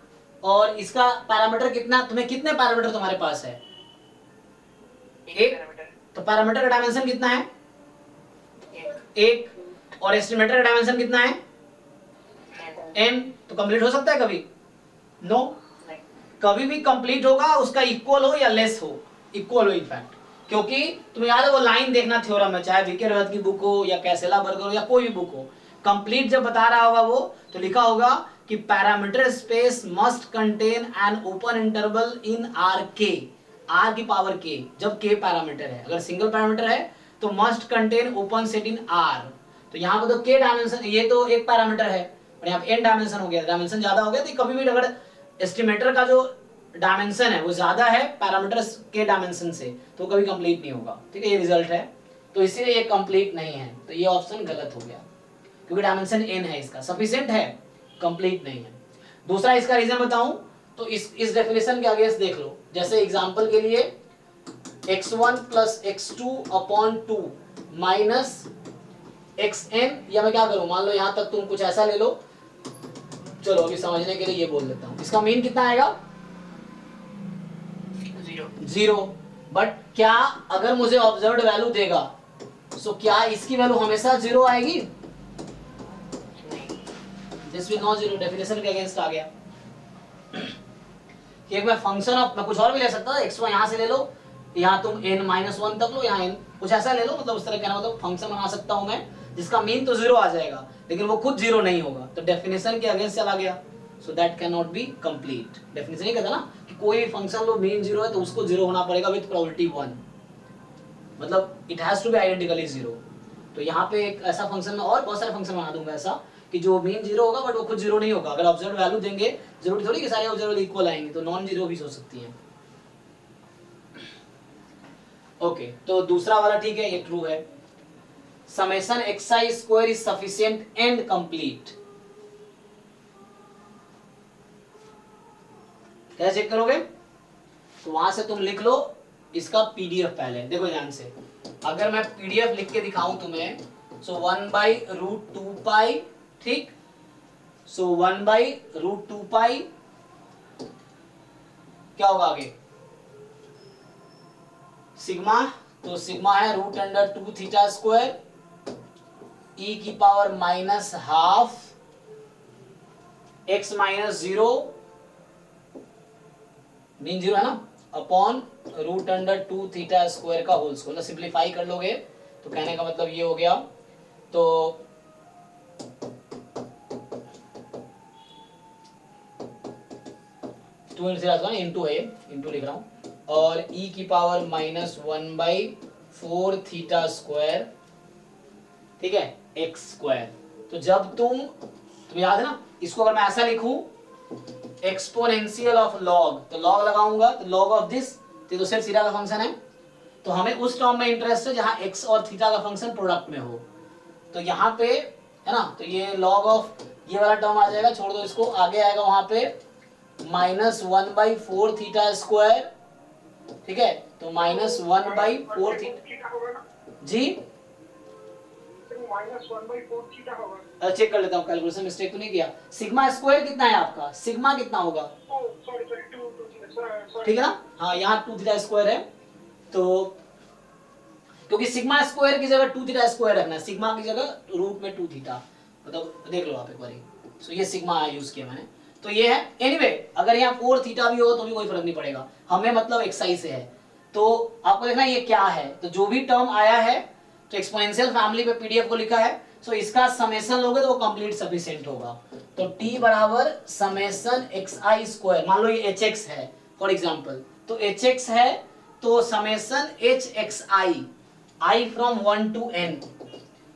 और इसका पैरामीटर कितना, तुम्हें कितने पैरामीटर तुम्हारे पास है? एक पैरामीटर। तो पैरामीटर का डायमेंशन कितना है? एक। और एस्टिमेटर का डायमेंशन कितना है? एन। तो कंप्लीट हो सकता है कभी? नो। कभी भी कंप्लीट होगा उसका इक्वल हो या लेस हो, इक्वल हो इनफैक्ट, क्योंकि तुम्हें याद है वो लाइन देखना थ्योरम में, चाहे वीके रोहत की बुक हो या कैसेला बर्गर हो या कोई भी बुक हो, कंप्लीट जब बता रहा होगा वो, तो लिखा होगा कि parameter space must contain an open interval in are के, आर की पावर के, जब के पैरामीटर है। अगर सिंगल पैरामीटर है तो must contain open set in are. तो यहाँ पर तो के डायमेंशन, ये तो एक पैरामीटर है, और यहाँ पे एन डायमेंशन हो गया, डायमेंशन ज्यादा हो गया। तो कभी भी अगर एस्टिमेटर का जो डायमेंशन है वो ज्यादा है पैरामीटर के डायमेंशन से, तो कभी कंप्लीट नहीं होगा, ठीक है। ये रिजल्ट है, तो इसीलिए ये कंप्लीट नहीं है। तो ये ऑप्शन गलत हो गया, क्योंकि डायमेंशन एन है, इसका सफिशिएंट है, कंप्लीट नहीं है। दूसरा इसका रीजन बताऊं तो इस डेफिनेशन के अगेंस्ट देख लो। जैसे एग्जांपल के लिए x1 plus x2 upon 2 minus xn, या मैं क्या करूं, मान लो यहां तक तुम कुछ ऐसा ले लो, चलो अभी समझने के लिए ये बोल देता हूँ, इसका मीन कितना आएगा 0। बट क्या अगर मुझे ऑब्जर्व्ड वैल्यू देगा सो क्या इसकी वैल्यू हमेशा 0 आएगी? दिस विल नॉट 0, डेफिनेशन के अगेंस्ट आ गया। कि एक मैं फंक्शन ऑफ, मैं कुछ और भी ले सकता था, x1 यहाँ से ले लो, यहाँ तुम n-1 तक लो, यहाँ n कुछ ऐसा ले लो, मतलब उस तरह कहना मतलब फंक्शन बना सकता हूँ मैं जिसका मीन तो 0 आ जाएगा लेकिन वो खुद 0 नहीं होगा, तो डेफिनेशन के अगेंस्ट चला गया, so that can not be complete. Definition ये कहता ना कि कोई भी फंक्शन लो मीन 0 है तो उसको 0 होना पड़ेगा विद प्रोबेबिलिटी 1, मतलब it has to be identically 0। तो यहाँ पे एक ऐसा फंक्शन में और बहुत सारे फंक्शन बना दूंगा ऐसा कि जो मीन 0 होगा बट वो खुद 0 नहीं होगा। अगर ऑब्जर्व वैल्यू देंगे, जरूरी थोड़ी कि सारे ऑब्जर्व इक्वल आएंगे, तो नॉन 0 भी हो सकती है। ओके, तो दूसरा वाला ठीक है, ये ट्रू है। Summation xi square is sufficient and complete. कैसे चेक करोगे? तो वहां से तुम लिख लो इसका पीडीएफ पहले, देखो ध्यान से। अगर मैं पीडीएफ लिख के दिखाऊं तुम्हें, सो 1/√2π, ठीक, सो 1/√2π क्या होगा आगे सिग्मा, तो सिग्मा है √2θ² e की पावर -½ x - 0 मीन 0 है ना, अपॉन √2θ² का होल स्क्वायर। सिंप्लीफाई कर लोगे तो कहने का मतलब ये हो गया, तो टू इंटू है, इंटू लिख रहा हूं, और e की पावर -1/4θ², ठीक है, x²। तो जब तुम याद है ना, इसको अगर मैं ऐसा लिखूं एक्सपोनेंशियल ऑफ लॉग, तो लॉग लगाऊंगा तो लॉग ऑफ दिस, तो सिर्फ सीधा का फंक्शन है, तो हमें उस टर्म में इंटरेस्ट है जहां x और थीटा का फंक्शन प्रोडक्ट में हो। तो यहाँ पे है ना, तो ये लॉग ऑफ ये वाला टर्म आ जाएगा, छोड़ दो इसको, आगे आएगा वहां पे -1/4θ², ठीक है, तो -1/4θ जी, चेक कर लेता हूँ, कैलकुलेशन मिस्टेक तो नहीं किया। सिग्मा स्क्वायर कितना है आपका, सिग्मा कितना होगा, ठीक है ना, हाँ यहाँ 2θ² है, तो क्योंकि सिग्मा स्क्वायर की जगह 2θ² रखना, सिग्मा की जगह रूट में 2θ, मतलब देख लो आप एक बारी। सो ये सिग्मा यूज किया मैंने, तो ये है। एनीवे अगर यहाँ 4θ भी हो तो भी कोई फर्क नहीं पड़ेगा, हमें मतलब xi से है। तो आपको देखना ये क्या है, तो जो भी टर्म आया है तो एक्सपोनेंशियल फैमिली पे पीडीएफ को लिखा है, सो इसका समेशन लोगे तो वो कंप्लीट सफिशिएंट होगा। तो t बराबर समेशन xi², मान लो ये hx है फॉर एग्जांपल, तो hx है तो summation hxi, I from 1 to n,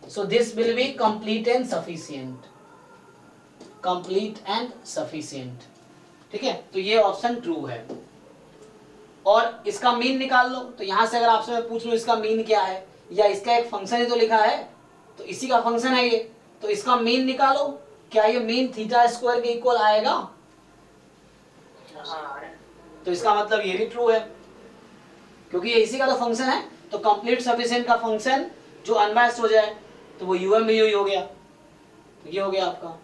so this will be complete and sufficient, complete and sufficient, ठीक है। तो ये ऑप्शन ट्रू है। और इसका मीन निकाल लो, तो यहां से अगर आपसे मैं पूछ लूं इसका मीन क्या है, या इसका एक फंक्शन ही तो लिखा है, तो इसी का फंक्शन है ये, तो इसका मीन निकालो, क्या ये मीन θ² के इक्वल आएगा? तो इसका मतलब ये भी ट्रू है, क्योंकि ये इसी का तो फंक्शन है। तो कंप्लीट सफिशिएंट का फंक्शन जो अनबायस्ड हो जाए तो वो UMU हो गया, तो ये हो गया आपका,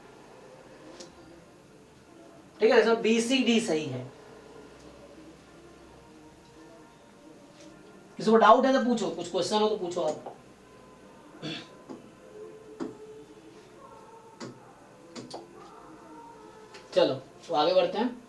ठीक है। इसमें BCD सही है। किसी को डाउट है तो पूछो, कुछ क्वेश्चन हो तो पूछो आप। चलो तो आगे बढ़ते हैं।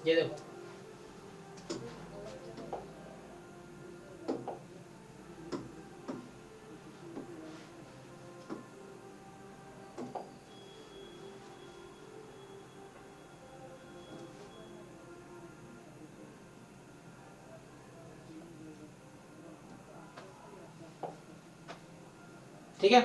ये देखो, ठीक है।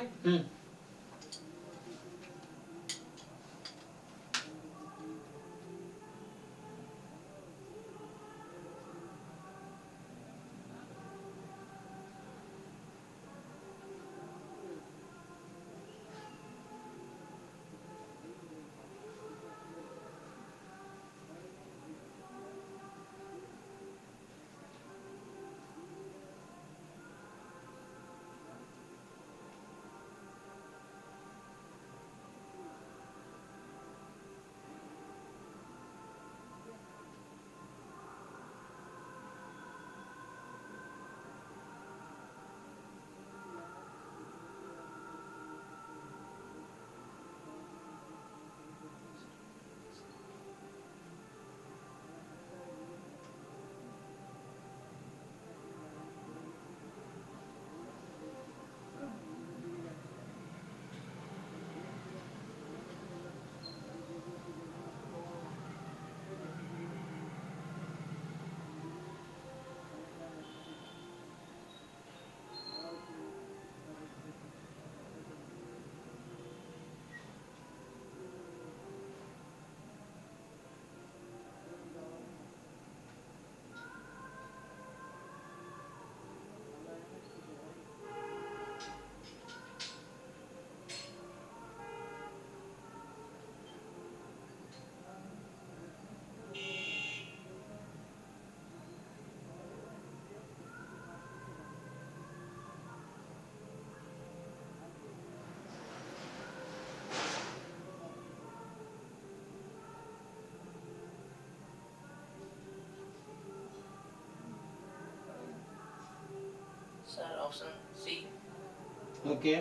Sir option C. ओके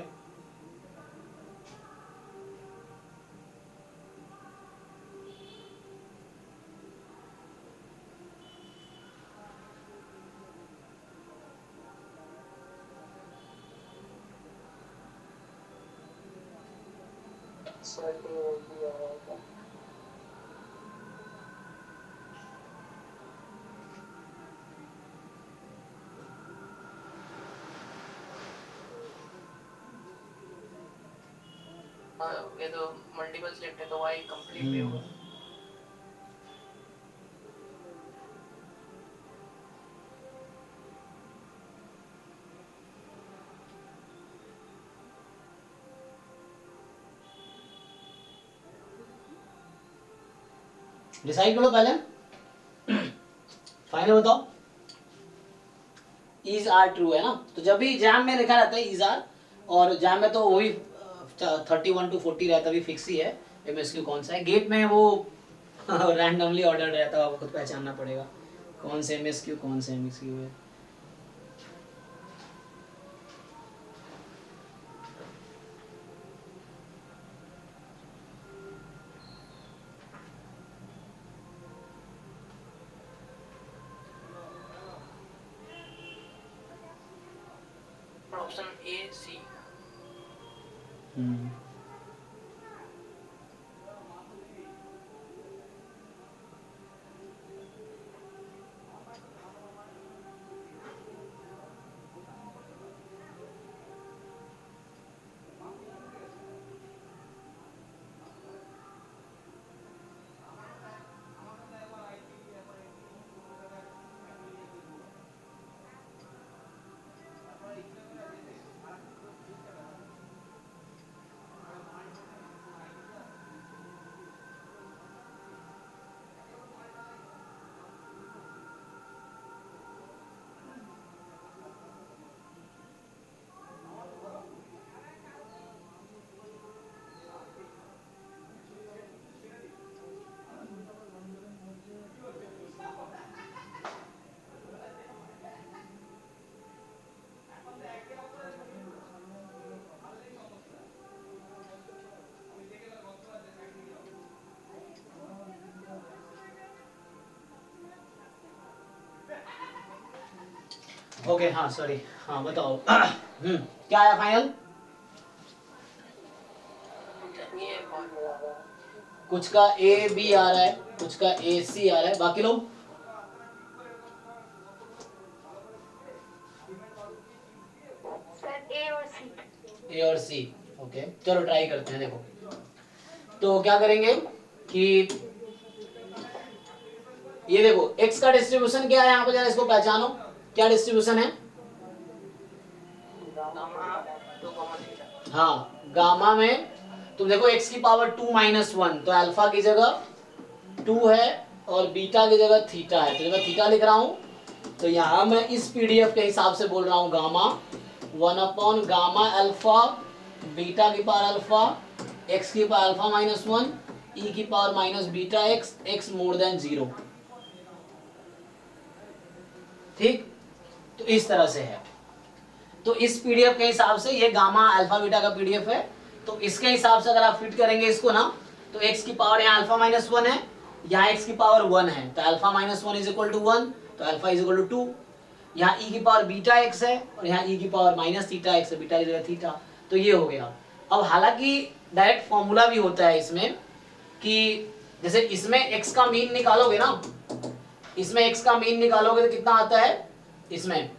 ये तो मल्टीपल सिलेक्ट है तो वाई कंप्लीट भी होगा। डिसाइड करो पहले, फाइनल बताओ। इज आर ट्रू है ना, तो जब भी जैम में लिखा रहता है इज आर, और जैम में तो वही 31 to 40 रहता भी फिक्स ही है। एमएसक्यू कौन सा है, गेट में वो रैंडमली ऑर्डर रहता है, आपको खुद पहचानना पड़ेगा कौन से एमएसक्यू कौन से एमएसक्यू है। Option A C. ओके हाँ सॉरी, हाँ बताओ। क्या आया फाइनल? ये कुछ का ए बी आ रहा है, कुछ का ए सी आ रहा है, बाकी लोग सर ए और सी। ए और सी। ओके चलो ट्राई करते हैं। देखो तो क्या करेंगे कि ये देखो x का डिस्ट्रीब्यूशन क्या है यहाँ पे, जरा इसको पहचानो, क्या डिस्ट्रीब्यूशन है? Gamma 2 theta. हाँ गामा में तुम देखो x की पावर 2 - 1, तो अल्फा की जगह 2 है और बीटा की जगह थीटा है, तो जब मैं थीटा लिख रहा हूँ तो यहाँ मैं इस पीडीएफ के हिसाब से बोल रहा हूँ गामा 1 गामा अल्फा बीटा की पावर अल्फा x की पावर अल्फा -1 e की power minus beta x more than 0। ठीक, तो इस तरह से है। तो इस पीडीएफ के हिसाब से ये गामा अल्फा बीटा का पीडीएफ है, तो इसके हिसाब से अगर आप फिट करेंगे इसको ना, तो x की पावर यहाँ अल्फा -1 है, यहाँ x की पावर 1 है, तो अल्फा -1 = 1, तो अल्फा = 2। यहाँ e की पावर बीटा x है और यहाँ e की पावर माइनस थीटा x है, बीटा की जगह थीटा, तो ये हो गया। अब हालांकि डायरेक्ट फॉर्मूला भी होता है इसमें कि जैसे इसमें x का मीन निकालोगे ना, इसमें x का मीन निकालोगे तो कितना आता है इसमें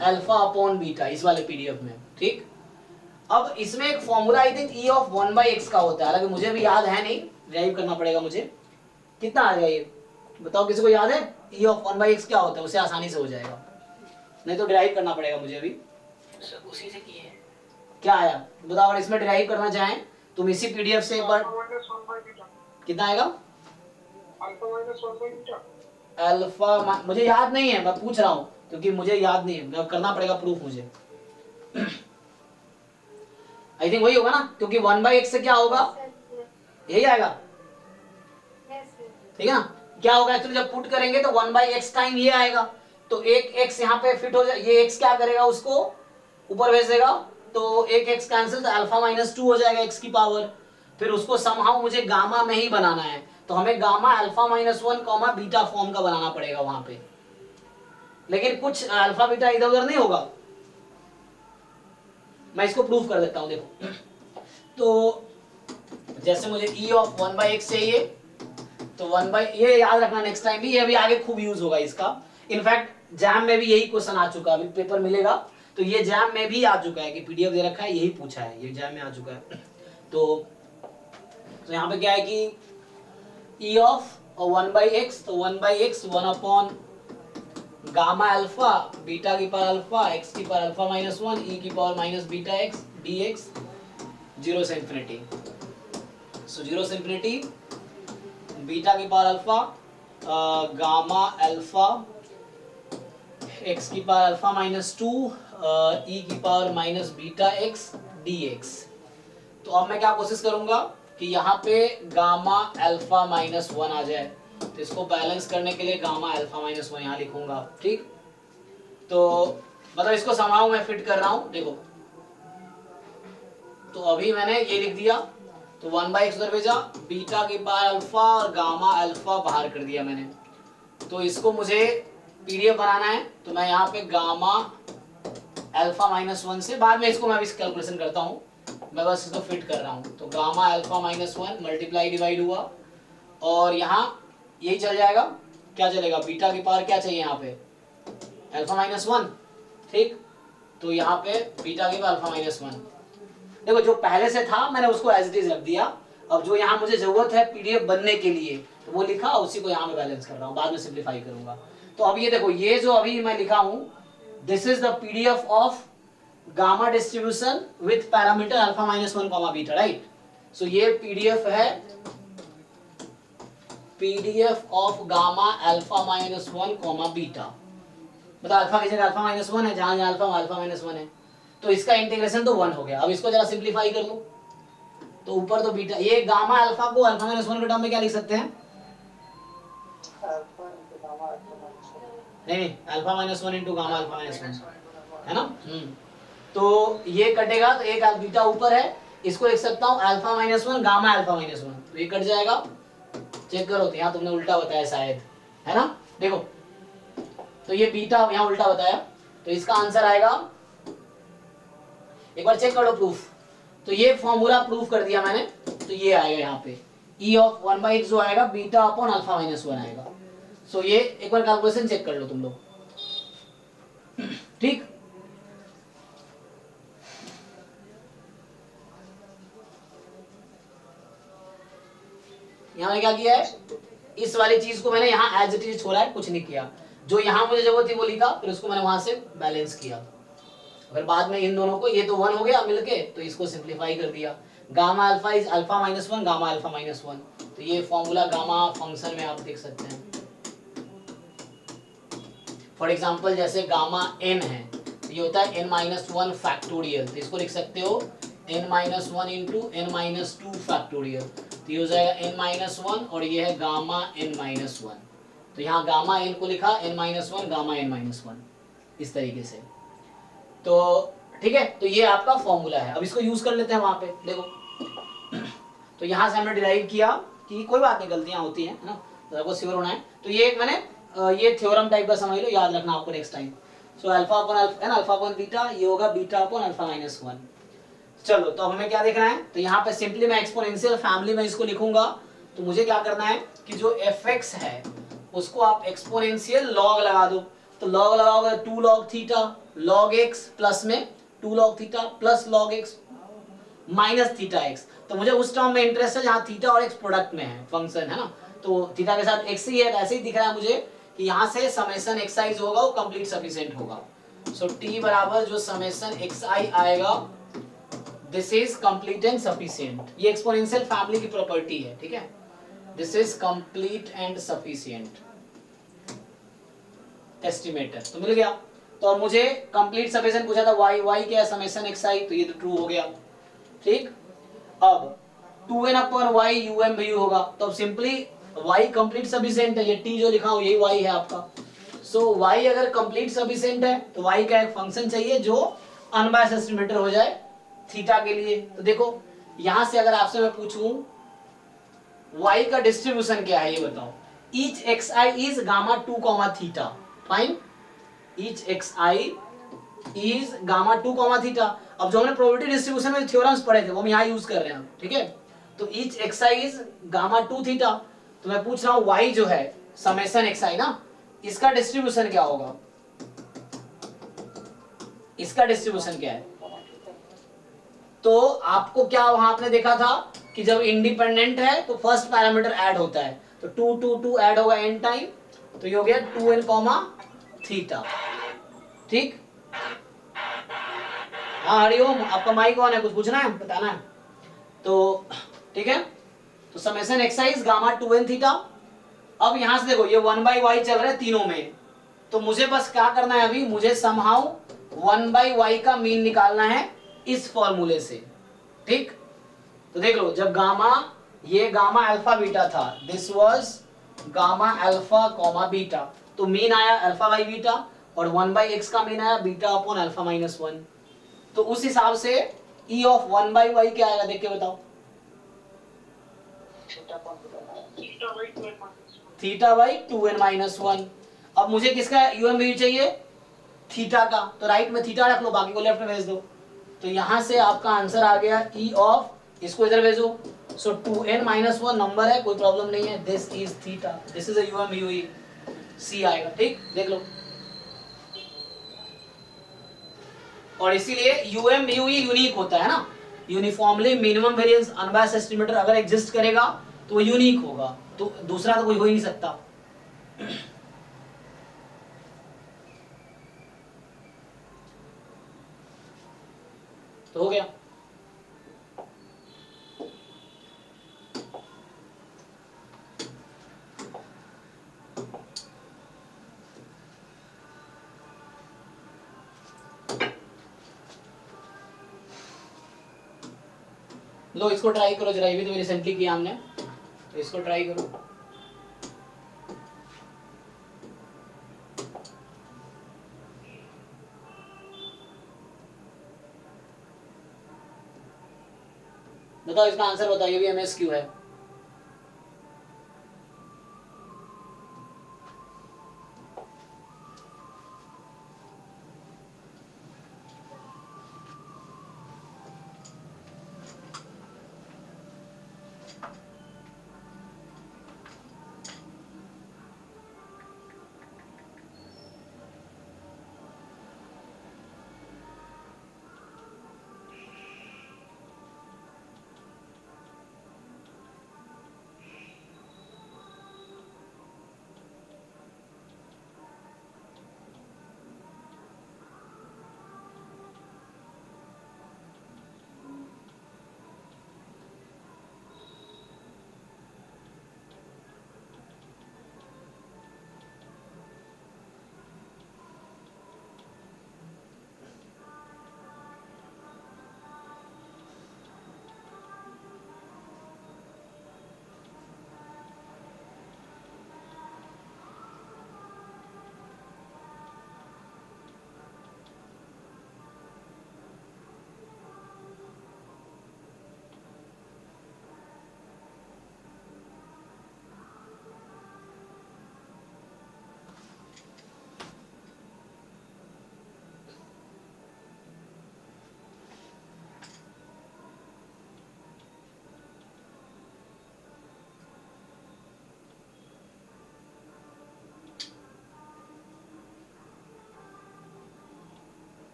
अल्फा अपॉन बीटा, इस वाले पीडीएफ में। ठीक, अब इसमें एक formula I think e of 1/x का होता है, हालांकि मुझे भी याद है नहीं, डिराइव करना पड़ेगा मुझे। कितना आ जाएगा ये बताओ, किसी को याद है e ऑफ 1/x क्या होता है? उसे आसानी से हो जाएगा, नहीं तो डिराइव करना पड़ेगा मुझे भी। उसी से किए हैं। क्या आया बताओ, अगर इसमें डिराइव करना चाहें तुम इसी पीडीएफ से एक बार, कितना आएगा? अल्फा मुझे याद नहीं है, मैं पूछ रहा हूं क्योंकि मुझे याद नहीं है, मैं करना पड़ेगा प्रूफ मुझे। आई थिंक वही होगा ना, क्योंकि 1/x से क्या होगा, यही आएगा। ठीक है ना, क्या होगा एक्चुअली जब पुट करेंगे तो 1/x टाइम ये आएगा, तो एक x यहाँ पे फिट हो जाए, ये x क्या करेगा उसको ऊपर भेज देगा, तो एक x कैंसिल, तो अल्फा माइनस 2 हो जाएगा x की पावर। फिर उसको समहाउ मुझे गामा में ही बनाना है, तो हमें gamma alpha minus 1 comma beta form का बनाना पड़ेगा वहां पे, लेकिन कुछ अल्फा बीटा इधर उधर नहीं होगा। मैं इसको प्रूव कर देता हूं, देखो। तो जैसे मुझे e ऑफ 1/x चाहिए, तो 1 ये याद रखना नेक्स्ट टाइम भी, ये अभी आगे खूब यूज होगा इसका। इनफैक्ट जैम में भी यही क्वेश्चन आ चुका है, अभी पेपर मिलेगा तो ये जैम में भी आ चुका है कि पीडीएफ दे रखा है, यही पूछा है, ये जैम में आ चुका है। तो यहाँ पे क्या है कि e ऑफ 1/x, तो 1/x 1 upon gamma alpha beta की पावर अल्फा x की पावर अल्फा माइनस 1 e की power minus beta x dx 0 से इंफिनिटी। सो 0 से इंफिनिटी बीटा की power alpha gamma alpha x की पावर अल्फा माइनस 2 e की power minus beta x dx। तो अब मैं क्या कोशिश करूंगा कि यहाँ पे गामा अल्फा माइनस 1 आ जाए, तो इसको बैलेंस करने के लिए गामा अल्फा माइनस 1 यहाँ लिखूंगा, ठीक। तो मतलब इसको समाओ मैं फिट कर रहा हूँ, देखो। तो अभी मैंने ये लिख दिया, तो 1/x उधर भेजा, बीटा की पावर अल्फा और गामा अल्फा बाहर कर दिया मैंने। तो इसको मुझे पीडीएफ बनाना है, तो मैं यहाँ पे गामा अल्फा माइनस 1 से, बाद में इसको मैं भी कैलकुलेशन करता हूँ, मैं बस इसको फिट कर रहा हूँ। तो gamma alpha minus 1 multiply divide हुआ, और यहाँ यही चल जाएगा, क्या चलेगा, बीटा की पावर क्या चाहिए यहाँ पे अल्फा माइनस 1, ठीक। तो यहाँ पे बीटा की पावर अल्फा माइनस 1, देखो जो पहले से था मैंने उसको एज इट इज रख दिया। अब जो यहाँ मुझे जरूरत है पीडीएफ बनने के लिए, तो वो लिखा, उसी को यहाँ में बैलेंस कर रहा हूँ, बाद में सिंप्लीफाई करूंगा। तो अब ये देखो, ये जो अभी मैं लिखा हूँ, this is the PDF of gamma distribution with parameter alpha minus 1 comma beta, right. So ये पीडीएफ है, PDF of gamma alpha minus 1 comma beta, मतलब अल्फा की जगह अल्फा माइनस 1 है, जहां जहां अल्फा माइनस 1 है, तो इसका इंटीग्रेशन तो 1 हो गया। अब इसको जरा सिंप्लीफाई कर लो, तो ऊपर तो बीटा, ये गामा अल्फा को अल्फा माइनस 1 के टर्म में क्या लिख सकते हैं, नहीं alpha minus 1 into gamma alpha minus 1, है ना। तो ये कटेगा, तो एक बीटा ऊपर है, इसको लिख सकता हूँ alpha minus 1 gamma alpha minus 1, तो ये कट जाएगा। चेक करो, तो यहाँ तुमने उल्टा बताया शायद, है ना, देखो। तो ये बीटा यहाँ उल्टा बताया, तो इसका आंसर आएगा, एक बार चेक कर लो प्रूफ। तो ये फॉर्मूला प्रूफ कर दिया मैंने, तो ये आएगा यहाँ पे e ऑफ 1/x जो आएगा बीटा अपॉन अल्फा माइनस 1 आएगा। सो ये एक बार कैलकुलेशन चेक कर लो तुम लोग, ठीक। यहाँ मैंने क्या किया है, इस वाली चीज को मैंने यहाँ एज इट इज छोड़ा है, कुछ नहीं किया। जो यहाँ मुझे जरूरत थी वो लिखा, फिर उसको मैंने वहां से बैलेंस किया। फिर बाद में इन दोनों को, ये तो 1 हो गया मिलके, तो इसको सिंप्लीफाई कर दिया। Gamma alpha is alpha minus 1 gamma alpha minus 1, तो ये फॉर्मूला गामा फंक्शन में आप देख सकते हैं। फॉर एग्जाम्पल जैसे गामा n है, तो ये होता है n-1 फैक्टोरियल, तो इसको लिख सकते हो n-1 इंटू n-2 फैक्टोरियल, तो ये हो जाएगा n-1 और ये है गामा n-1। तो यहाँ गामा n को लिखा n-1 गामा n-1 इस तरीके से। तो ठीक है, तो ये आपका फॉर्मूला है। अब इसको यूज कर लेते हैं वहां पे, देखो। तो यहाँ से हमने डिराइव किया कि कोई बात नहीं, गलतियां होती हैं, है ना, तो आपको श्योर होना है। तो ये एक मैंने ये थ्योरम टाइप का समझ लो, याद रखना आपको next time. So alpha upon alpha है ना, अल्फा अपॉन बीटा, ये होगा बीटा अपॉन अल्फा माइनस 1। चलो, तो हमें क्या देखना है, तो यहाँ पे सिंपली मैं एक्सपोनेंशियल फैमिली में इसको लिखूंगा। तो मुझे क्या करना है कि जो fx है उसको आप एक्सपोनेंशियल लॉग लगा दो। तो लॉग लगाओगे 2 log theta log x plus में 2 log theta plus log x minus theta x। तो मुझे उस टर्म में इंटरेस्ट है जहां थीटा और x प्रोडक्ट में है, फंक्शन है ना, तो थीटा के साथ x ही है। ऐसे ही दिख रहा है मुझे कि यहाँ से समेशन xi जो होगा वो कंप्लीट सफिशिएंट होगा। सो t बराबर जो समेशन xi आएगा, this is complete and sufficient. ये एक्सपोनेंशियल फैमिली की प्रॉपर्टी है, ठीक है। This is complete and sufficient estimator, तो मिल गया। तो अब मुझे कंप्लीट सफिशिएंट पूछा था, y क्या है, समेशन xi, तो ये तो ट्रू हो गया, ठीक। अब 2n अपॉन y um भी होगा, तो अब सिंपली y कंप्लीट सफिशिएंट है, ये t जो लिखा हूं यही y है आपका। सो y अगर कंप्लीट सफिशिएंट है तो y का एक फंक्शन चाहिए जो अनबायस्ड एस्टिमेटर हो जाए थीटा के लिए। तो देखो यहां से अगर आपसे मैं पूछूं y का डिस्ट्रीब्यूशन क्या है ये बताओ। Each X I is gamma 2 comma theta, fine. Each X I is gamma 2 comma theta. अब जो हमने प्रोबेबिलिटी डिस्ट्रीब्यूशन में थ्योरम्स पढ़े थे वो हम यहाँ यूज कर रहे हैं, ठीक है। तो each X I is gamma 2 theta. तो मैं पूछ रहा हूँ y जो है समेशन एक्स आई ना, इसका डिस्ट्रीब्यूशन क्या होगा, इसका डिस्ट्रीब्यूशन क्या है। तो आपको क्या वहां आपने देखा था कि जब इंडिपेंडेंट है तो फर्स्ट पैरामीटर ऐड होता है, तो 2 2 2 ऐड होगा n टाइम, तो ये हो गया 2n कॉमा थीटा, ठीक। हाँ हरिओम, आपका माइक ऑन है, कुछ पूछना है बताना है तो ठीक है। तो summation excise gamma 2n theta. अब यहां से देखो ये 1/y चल रहा है तीनों में, तो मुझे बस क्या करना है अभी, मुझे समहाउ 1/y का मीन निकालना है इस फॉर्मूले से, ठीक। तो देख लो जब गामा, ये गामा अल्फा बीटा था, this was gamma alpha comma beta, तो मीन आया अल्फा बाई बीटा, और 1/x का मीन आया बीटा अपॉन अल्फा माइनस 1। तो उस हिसाब से e ऑफ 1/y क्या आएगा देख के बताओ। Theta by 2n minus 1। अब मुझे किसका यूएम चाहिए, थीटा का, तो राइट में थीटा रख लो, बाकी को लेफ्ट में भेज दो। तो यहां से आपका आंसर आ गया e ऑफ, इसको इधर भेजो, सो 2n माइनस 1 नंबर है, कोई प्रॉब्लम नहीं है, this is theta, this is UM UE, C आएगा, ठीक। देख लो, और इसीलिए यूएम यूई यूनिक होता है ना, uniformly minimum variance unbiased estimator अगर एग्जिस्ट करेगा तो वो यूनिक होगा, तो दूसरा तो कोई हो ही नहीं सकता। तो हो गया। लो इसको ट्राई करो जरा, ये भी तो रिसेंटली किया हमने, तो इसको ट्राई करो। बताओ इसका आंसर बताओ, ये भी एमएसक्यू है।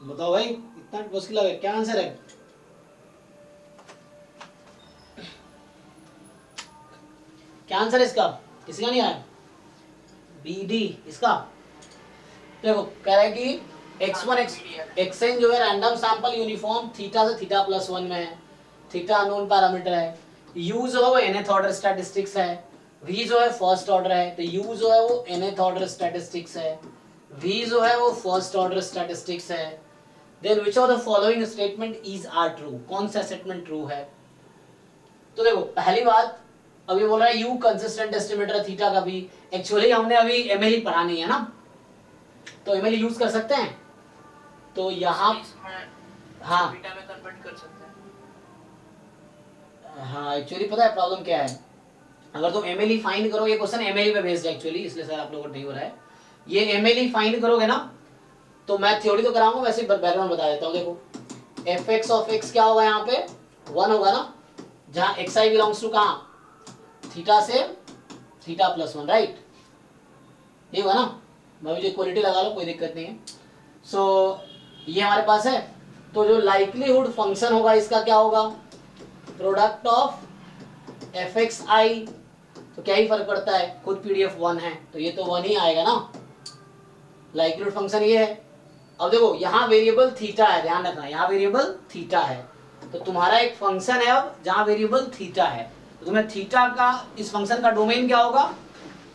बताओ भाई, इतना मुश्किल है क्या आंसर है? क्या आंसर है इसका? किसी का नहीं आया? बी डी इसका। देखो कह रहा है कि x1 एक्सचेंज जो है रैंडम सैंपल यूनिफॉर्म थीटा से थीटा प्लस 1 में है, थीटा अननोन पैरामीटर है, u जो है वो nth ऑर्डर स्टैटिस्टिक्स है, v जो है फर्स्ट ऑर्डर है, तो u जो है वो nth ऑर्डर स्टैटिस्टिक्स है, v जो है वो फर्स्ट ऑर्डर स्टैटिस्टिक्स है। Then which of the following statement is are true, कौन सा स्टेटमेंट ट्रू है? तो देखो पहली बात, अभी बोल रहा है u कंसिस्टेंट एस्टिमेटर है थीटा का भी। एक्चुअली हमने अभी mle पढ़ा नहीं है ना, तो mle यूज कर सकते हैं। तो यहाँ हाँ बीटा में कन्वर्ट कर सकते हैं। हाँ एक्चुअली पता है प्रॉब्लम क्या है, अगर तुम mle फाइंड करो, ये क्वेश्चन mle पे बेस्ड है एक्चुअली, इसलिए सर आप लोगों को नहीं हो रहा है। ये mle फाइंड करोगे ना, तो मैं थ्योरी तो कराऊंगा, वैसे बैकग्राउंड बता देता हूँ। देखो fx ऑफ x क्या होगा, यहाँ पे 1 होगा ना, जहाँ xi बिलोंग्स टू कहाँ, थीटा से थीटा प्लस 1, राइट? ये होगा ना, मैं भी जो इक्वलिटी लगा लो कोई दिक्कत नहीं है। सो ये हमारे पास है, तो जो लाइक्लीहुड फंक्शन होगा इसका क्या होगा, product of F x I. तो क्या ही फर्क पड़ता है, खुद पीडीएफ 1 है तो ये तो 1 ही आएगा ना, लाइक्लीहुड फंक्शन ये है। अब देखो यहाँ वेरिएबल थीटा है, ध्यान रखना यहाँ वेरिएबल थीटा है, तो तुम्हारा एक फंक्शन है अब जहाँ वेरिएबल थीटा है, तो तुम्हें थीटा का, इस फंक्शन का डोमेन क्या होगा,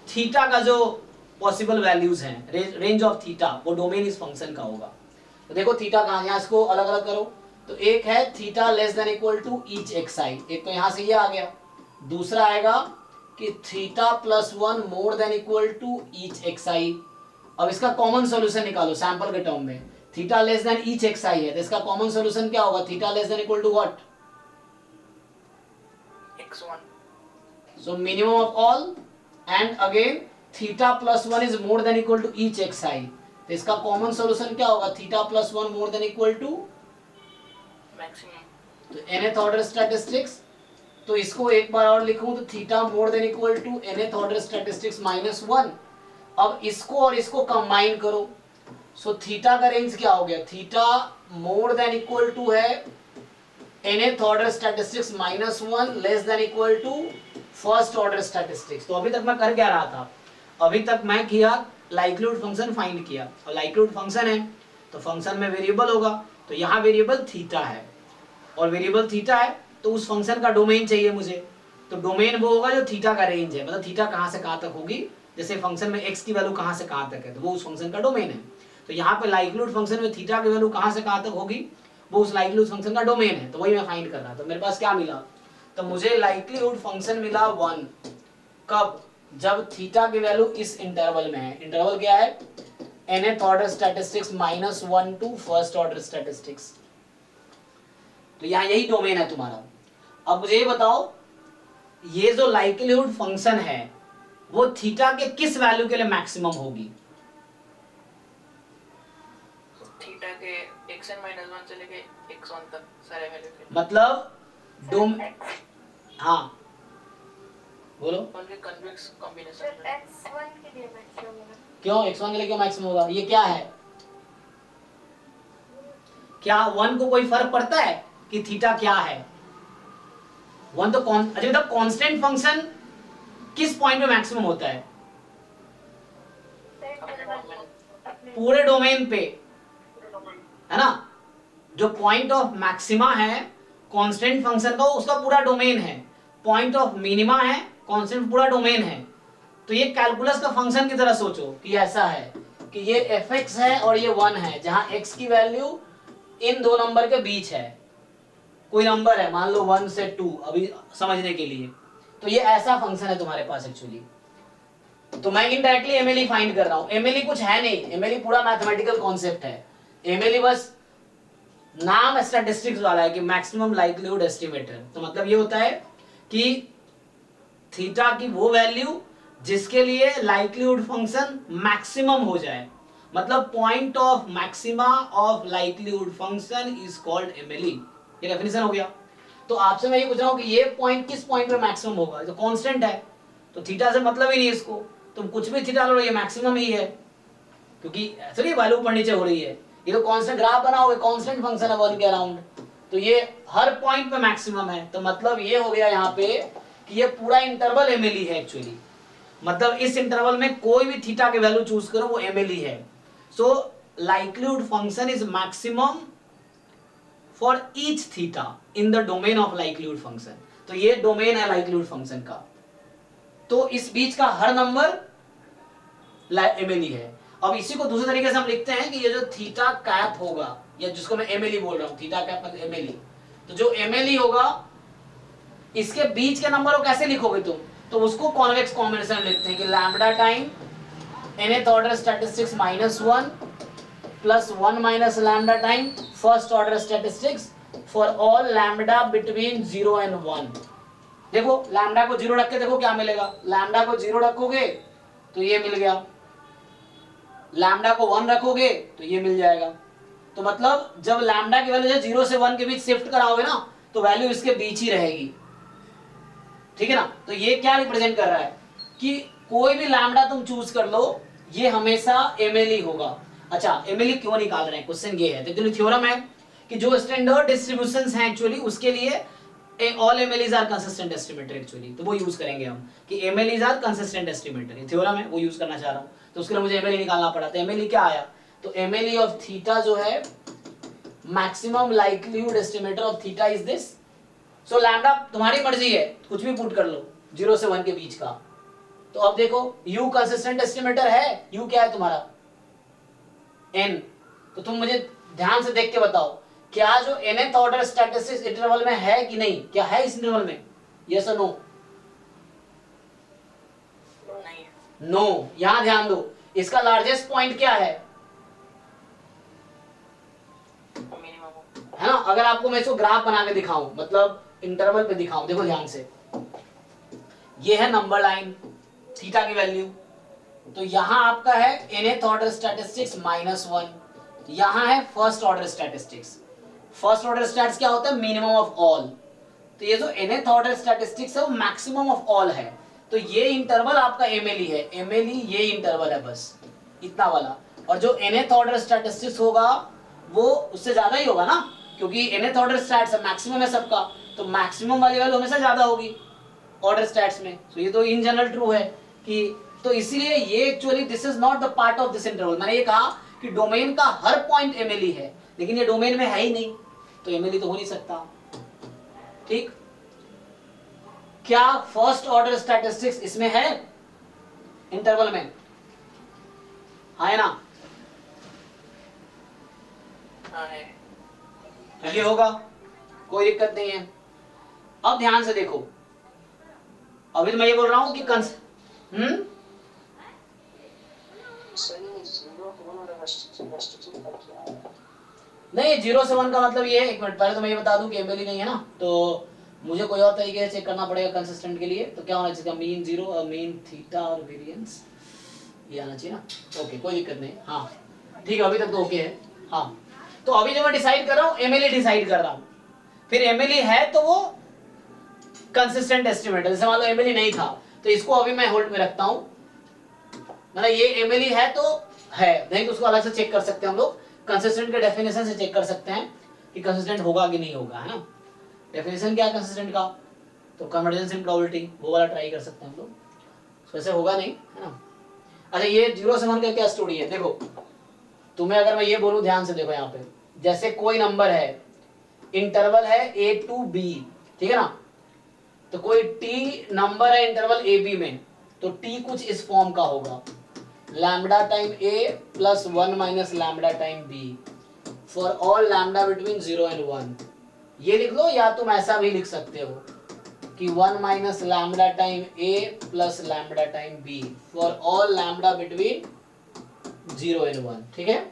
थीटा का जो पॉसिबल वैल्यूज हैं, रेंज ऑफ थीटा, वो डोमेन इस फंक्शन का होगा। तो देखो थीटा कहाँ, यहाँ इसको अलग अलग करो, तो एक है theta less than equal to each X I, एक तो यहाँ से ये आ गया, दूसरा आएगा कि theta plus 1 more than equal to each X I. अब इसका कॉमन सोल्यूशन निकालो सैंपल के टर्म में, theta less than each X I है, तो इसका कॉमन सोल्यूशन क्या होगा, theta less than equal to what, x1। So minimum of all, and again theta plus 1 is more than equal to each X I, तो इसका common solution क्या होगा, theta plus 1 more than equal to maximum. तो nth order statistics. तो इसको एक बार और लिखूं तो theta more than equal to nth order statistics minus 1। अब इसको और इसको कंबाइन करो, सो थीटा का रेंज क्या हो गया, theta more than equal to है nth order statistics minus 1 less than equal to first order statistics. तो अभी तक मैं कर क्या रहा था, अभी तक मैं किया लाइक्लीहुड फंक्शन फाइंड किया, और लाइक्लीहुड फंक्शन है तो फंक्शन में वेरिएबल होगा, तो यहाँ वेरिएबल थीटा है, और वेरिएबल थीटा है तो उस फंक्शन का डोमेन चाहिए मुझे, तो डोमेन वो होगा जो थीटा का रेंज है, मतलब थीटा कहाँ से कहाँ तक होगी, जैसे फंक्शन में x की वैल्यू कहाँ से कहाँ तक है, तो वो उस फंक्शन का डोमेन है। तो यहाँ पे लाइक्लीहुड फंक्शन में थीटा की वैल्यू कहाँ से कहाँ तक होगी, वो उस लाइक्लीहुड फंक्शन का डोमेन है, तो वही मैं फाइंड कर रहा था। तो मेरे पास क्या मिला, तो मुझे लाइक्लीहुड फंक्शन मिला 1, कब, जब थीटा की वैल्यू इस इंटरवल में है, इंटरवल क्या है, nth order statistics minus 1 to first order statistics, तो यहाँ यही डोमेन है तुम्हारा। अब मुझे ये बताओ, ये जो लाइक्लीहुड फंक्शन है वो थीटा के किस वैल्यू के लिए मैक्सिमम होगी, थीटा के xn-1 से लेके x1 तक सारे वैल्यू के, मतलब हाँ बोलो, उनके कन्वेक्स सर कॉम्बिनेशन में। x1 के लिए मैक्सिमम होगा। क्यों x1 के लिए क्यों मैक्सिमम होगा, ये क्या है, क्या 1 को कोई फर्क पड़ता है कि थीटा क्या है, 1 तो अच्छा मतलब कांस्टेंट फंक्शन किस पॉइंट पे मैक्सिमम होता है, पूरे डोमेन पे, है ना, जो पॉइंट ऑफ मैक्सिमा है कांस्टेंट फंक्शन का उसका पूरा डोमेन है, पॉइंट ऑफ मिनिमा है कांस्टेंट पूरा डोमेन है। तो ये कैलकुलस का फंक्शन की तरह सोचो कि ऐसा है कि ये fx है और ये 1 है, जहां x की वैल्यू इन दो नंबर के बीच है, कोई नंबर है मान लो 1 से 2, अभी समझने के लिए, तो ये ऐसा फंक्शन है तुम्हारे पास एक्चुअली। तो मैं इनडायरेक्टली mle फाइंड कर रहा हूं, mle कुछ है नहीं, mle पूरा मैथमेटिकल कॉन्सेप्ट है, mle बस नाम स्टैटिस्टिक्स वाला है कि मैक्सिमम लाइक्लीहुड एस्टिमेटर। तो मतलब ये होता है कि थीटा की वो वैल्यू जिसके लिए लाइक्लीहुड फंक्शन मैक्सिमम हो जाए, मतलब point of maxima of likelihood function is called mle, ये डेफिनेशन हो गया। तो आपसे मैं ये पूछ रहा हूं कि ये पॉइंट किस पॉइंट पे मैक्सिमम होगा, तो कांस्टेंट है तो थीटा से मतलब ही नहीं इसको, तुम कुछ भी थीटा लो ये मैक्सिमम ही है, क्योंकि ऐसे ही वैल्यू ऊपर नीचे हो रही है, ये तो कांस्टेंट ग्राफ बनाओगे, कांस्टेंट फंक्शन है 1 के अराउंड, तो ये हर पॉइंट पे मैक्सिमम है। तो मतलब ये हो गया यहाँ पे कि ये पूरा इंटरवल एमएलई है एक्चुअली, मतलब इस इंटरवल में कोई भी थीटा के वैल्यू चूज करो वो एमएलई है। So likelihood function is maximum for each theta in the domain of likelihood function. तो ये डोमेन है लाइक्लीहुड फंक्शन का, तो इस बीच का हर नंबर एमएलई है। अब इसी को दूसरे तरीके से हम लिखते हैं कि ये जो थीटा कैप होगा, या जिसको मैं एमएलई बोल रहा हूं, थीटा कैप मतलब एमएलई, तो जो एमएलई होगा इसके बीच के नंबर को कैसे लिखोगे तुम, तो उसको कॉन्वेक्स कॉम्बिनेशन लिखते हैं कि lambda time nth order statistics -1 plus 1 minus lambda time first order statistics for all lambda between 0 and 1। देखो लैम्बडा को 0 रख के देखो क्या मिलेगा, लैम्बडा को 0 रखोगे तो ये मिल गया, लैम्बडा को 1 रखोगे तो ये मिल जाएगा। तो मतलब जब लैम्बडा की वैल्यू 0 से 1 के बीच शिफ्ट कराओगे ना तो वैल्यू इसके बीच ही रहेगी, ठीक है ना। तो ये क्या रिप्रेजेंट कर रहा है कि कोई भी लैम्बडा तुम चूज कर लो ये हमेशा एमएलई होगा। अच्छा एमएलई क्यों निकाल रहे हैं, क्वेश्चन ये है, तो थ्योरम है कि जो स्टैंडर्ड डिस्ट्रीब्यूशंस हैं एक्चुअली उसके लिए all MLEs are consistent estimator actually, तो वो यूज करेंगे हम कि एमएलईज आर कंसिस्टेंट एस्टिमेटर, ये थ्योरम है वो यूज करना चाह रहा हूं, तो उसके लिए मुझे एमएलई निकालना पड़ा। तो एमएलई क्या आया, तो एमएलई ऑफ थीटा जो है maximum likelihood estimator of theta is this. So lambda तुम्हारी मर्जी है, कुछ भी पुट कर लो 0 से 1 के बीच का। तो अब देखो u कंसिस्टेंट एस्टिमेटर है, u क्या है तुम्हारा n, तो तुम मुझे ध्यान से देख के बताओ क्या जो nth ऑर्डर स्टैटिस्टिक्स इंटरवल में है कि नहीं, क्या है इस इंटरवल में, यस और नो? नो। यहां ध्यान दो, इसका लार्जेस्ट पॉइंट क्या है ना। अगर आपको मैं इसको ग्राफ बना के दिखाऊं, मतलब इंटरवल पे दिखाऊं, देखो ध्यान से, ये है नंबर लाइन थीटा की वैल्यू, तो यहां आपका है nth ऑर्डर स्टैटिस्टिक्स -1, यहां है first order statistics. First order stats क्या होता है, मिनिमम ऑफ ऑल, तो ये जो nth ऑर्डर स्टैटिस्टिक्स है वो मैक्सिमम ऑफ ऑल है। तो ये इंटरवल आपका एमएलई है, एमएलई ये इंटरवल है बस इतना वाला, और जो nth ऑर्डर स्टैटिस्टिक्स होगा वो उससे ज्यादा ही होगा ना, क्योंकि nth ऑर्डर स्टैट्स है, मैक्सिमम है सबका, तो मैक्सिमम वाली वैल्यू हमेशा ज्यादा होगी ऑर्डर स्टैट्स में। तो ये तो इन जनरल ट्रू है कि, तो इसीलिए ये actually this is not the part of this interval. मैंने ये कहा कि डोमेन का हर पॉइंट एमएलई है, लेकिन ये डोमेन में है ही नहीं, तो एमएलई तो हो नहीं सकता, ठीक। क्या फर्स्ट ऑर्डर स्टैटिस्टिक्स इसमें है इंटरवल में, है ना? हाँ है। ये होगा, कोई दिक्कत नहीं है। अब ध्यान से देखो, अभी तो मैं ये बोल रहा हूं कि नहीं 0 से 1 का मतलब ये है, एक मिनट पहले तो मैं ये बता दूं कि एमएलई नहीं है ना, तो मुझे कोई और तरीके से चेक करना पड़ेगा कंसिस्टेंट के लिए। तो क्या होना चाहिए, मीन 0 मीन थीटा और वेरिएंस, ये आना चाहिए ना। ओके कोई दिक्कत नहीं, हाँ ठीक है, अभी तक तो ओके है। हाँ तो अभी जो मैं डिसाइड कर रहा हूँ एमएलई डिसाइड कर रहा हूँ, फिर एमएलई है तो वो कंसिस्टेंट एस्टिमेटर, जैसे मान लो एमएलई नहीं था तो इसको अभी मैं होल्ड में रखता हूँ, मतलब ये एमएलई है तो है, नहीं तो उसको अलग से चेक कर सकते हैं हम लोग, कंसिस्टेंट के डेफिनेशन से चेक कर सकते हैं कि कंसिस्टेंट होगा कि नहीं होगा, है ना। डेफिनेशन क्या है कंसिस्टेंट का, तो कन्वर्जेंस इन प्रोबेबिलिटी, वो वाला ट्राई कर सकते हैं हम लोग, वैसे होगा नहीं, है ना। अच्छा ये 0 से 1 का क्या स्टोरी है, देखो तुम्हें अगर मैं ये बोलूं, ध्यान से देखो यहाँ पे, जैसे कोई नंबर है, इंटरवल है a to b, ठीक है ना, तो कोई t नंबर है इंटरवल a b में, तो t कुछ इस फॉर्म का होगा, lambda time a plus 1 minus lambda time b for all lambda between 0 and 1, ये लिख लो, या तुम ऐसा भी लिख सकते हो कि 1 minus lambda time a plus lambda time b for all lambda between 0 and 1, ठीक है।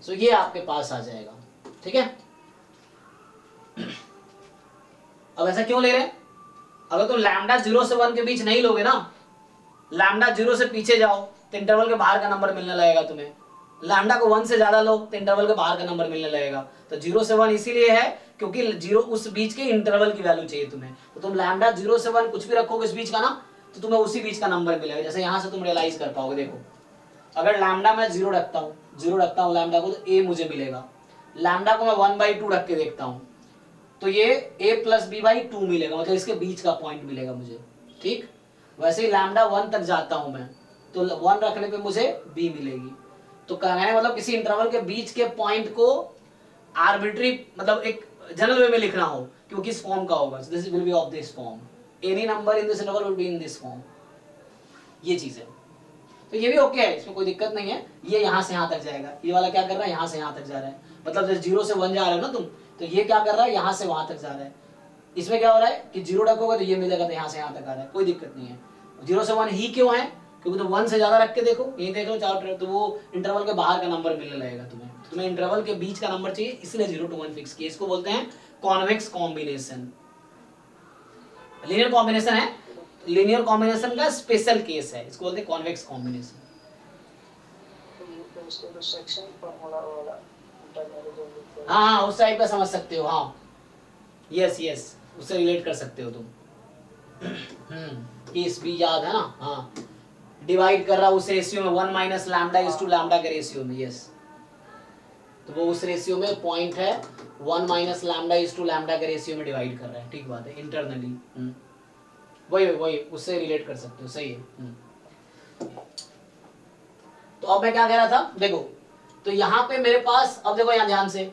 सो ये आपके पास आ जाएगा, ठीक है। अब ऐसा क्यों ले रहे हैं, अगर तुम लैम्बडा 0 से 1 के बीच नहीं लोगे ना, लैम्बडा 0 से पीछे जाओ तो इंटरवल के बाहर का नंबर मिलने लगेगा तुम्हें, लैम्बडा को 1 से ज्यादा लो तो इंटरवल के बाहर का नंबर मिलने लगेगा। तो 0 से 1 इसीलिए है क्योंकि 0 उस बीच के इंटरवल की वैल्यू चाहिए तुम्हें, तो तुम लैम्बडा 0 से 1 कुछ भी रखोगे इस बीच का ना, तो तुम्हें उसी बीच का नंबर मिलेगा। जैसे यहां से तुम रियलाइज कर पाओगे, देखो अगर लैम्डा मैं 0 रखता हूँ लैम्डा को, तो a मुझे मिलेगा। लैम्डा को मैं 1/2 रख के देखता हूँ तो ये a प्लस बी बाई 2 मिलेगा, मतलब इसके बीच का पॉइंट मिलेगा मुझे। ठीक, वैसे ही लैम्डा 1 तक जाता हूं मैं तो 1 रखने पे मुझे b मिलेगी। तो कहने का मतलब किसी इंटरवल के बीच के पॉइंट को आर्बिट्री, मतलब एक जनरल वे में लिखना हो कि वो किस फॉर्म का होगा, this will be of this form, any number in this interval will be in this form, ये चीज है। तो ये भी ओके है, इसमें कोई दिक्कत नहीं है। ये यहां से यहां तक जाएगा, ये वाला क्या कर रहा है, यहां से यहां तक जा रहा है, मतलब जैसे 0 से 1 जा रहे हो ना तुम, तो ये क्या कर रहा है, यहां से वहां तक जा रहा है। इसमें क्या हो रहा है कि 0 रखोगे तो ये मिलेगा, तो यहां से यहां तक आ रहा है, कोई दिक्कत नहीं है। 0 से 1 ही क्यों है, क्योंकि तुम 1 से ज्यादा रख के देखो, ये देख लो चारों तरफ, तो वो इंटरवल के बाहर का नंबर मिलने लगेगा तुम्हें इंटरवल के बीच का नंबर चाहिए, इसलिए 0 to 1 फिक्स किया। इसको बोलते हैं कॉन्वेक्स कॉम्बिनेशन। लीनियर कॉम्बिनेशन है, लीनियर कॉम्बिनेशन का स्पेशल केस है, इसको बोलते हैं कॉन्वेक्स कॉम्बिनेशन। हाँ, उस टाइप का समझ सकते हो, हाँ यस उससे रिलेट कर सकते हो तुम। केस भी याद है ना, हाँ डिवाइड कर रहा है उस रेशियो में 1 minus lambda is to lambda के रेशियो में, यस तो वो उस रेशियो में पॉइंट है 1 minus lambda is to lambda के रेशियो में डिवाइड कर रहा है, ठीक बात है, इंटरनली वही उससे रिलेट कर सकते हो, सही है। तो अब मैं क्या कह रहा था, देखो तो यहाँ पे मेरे पास, अब देखो यहाँ ध्यान से,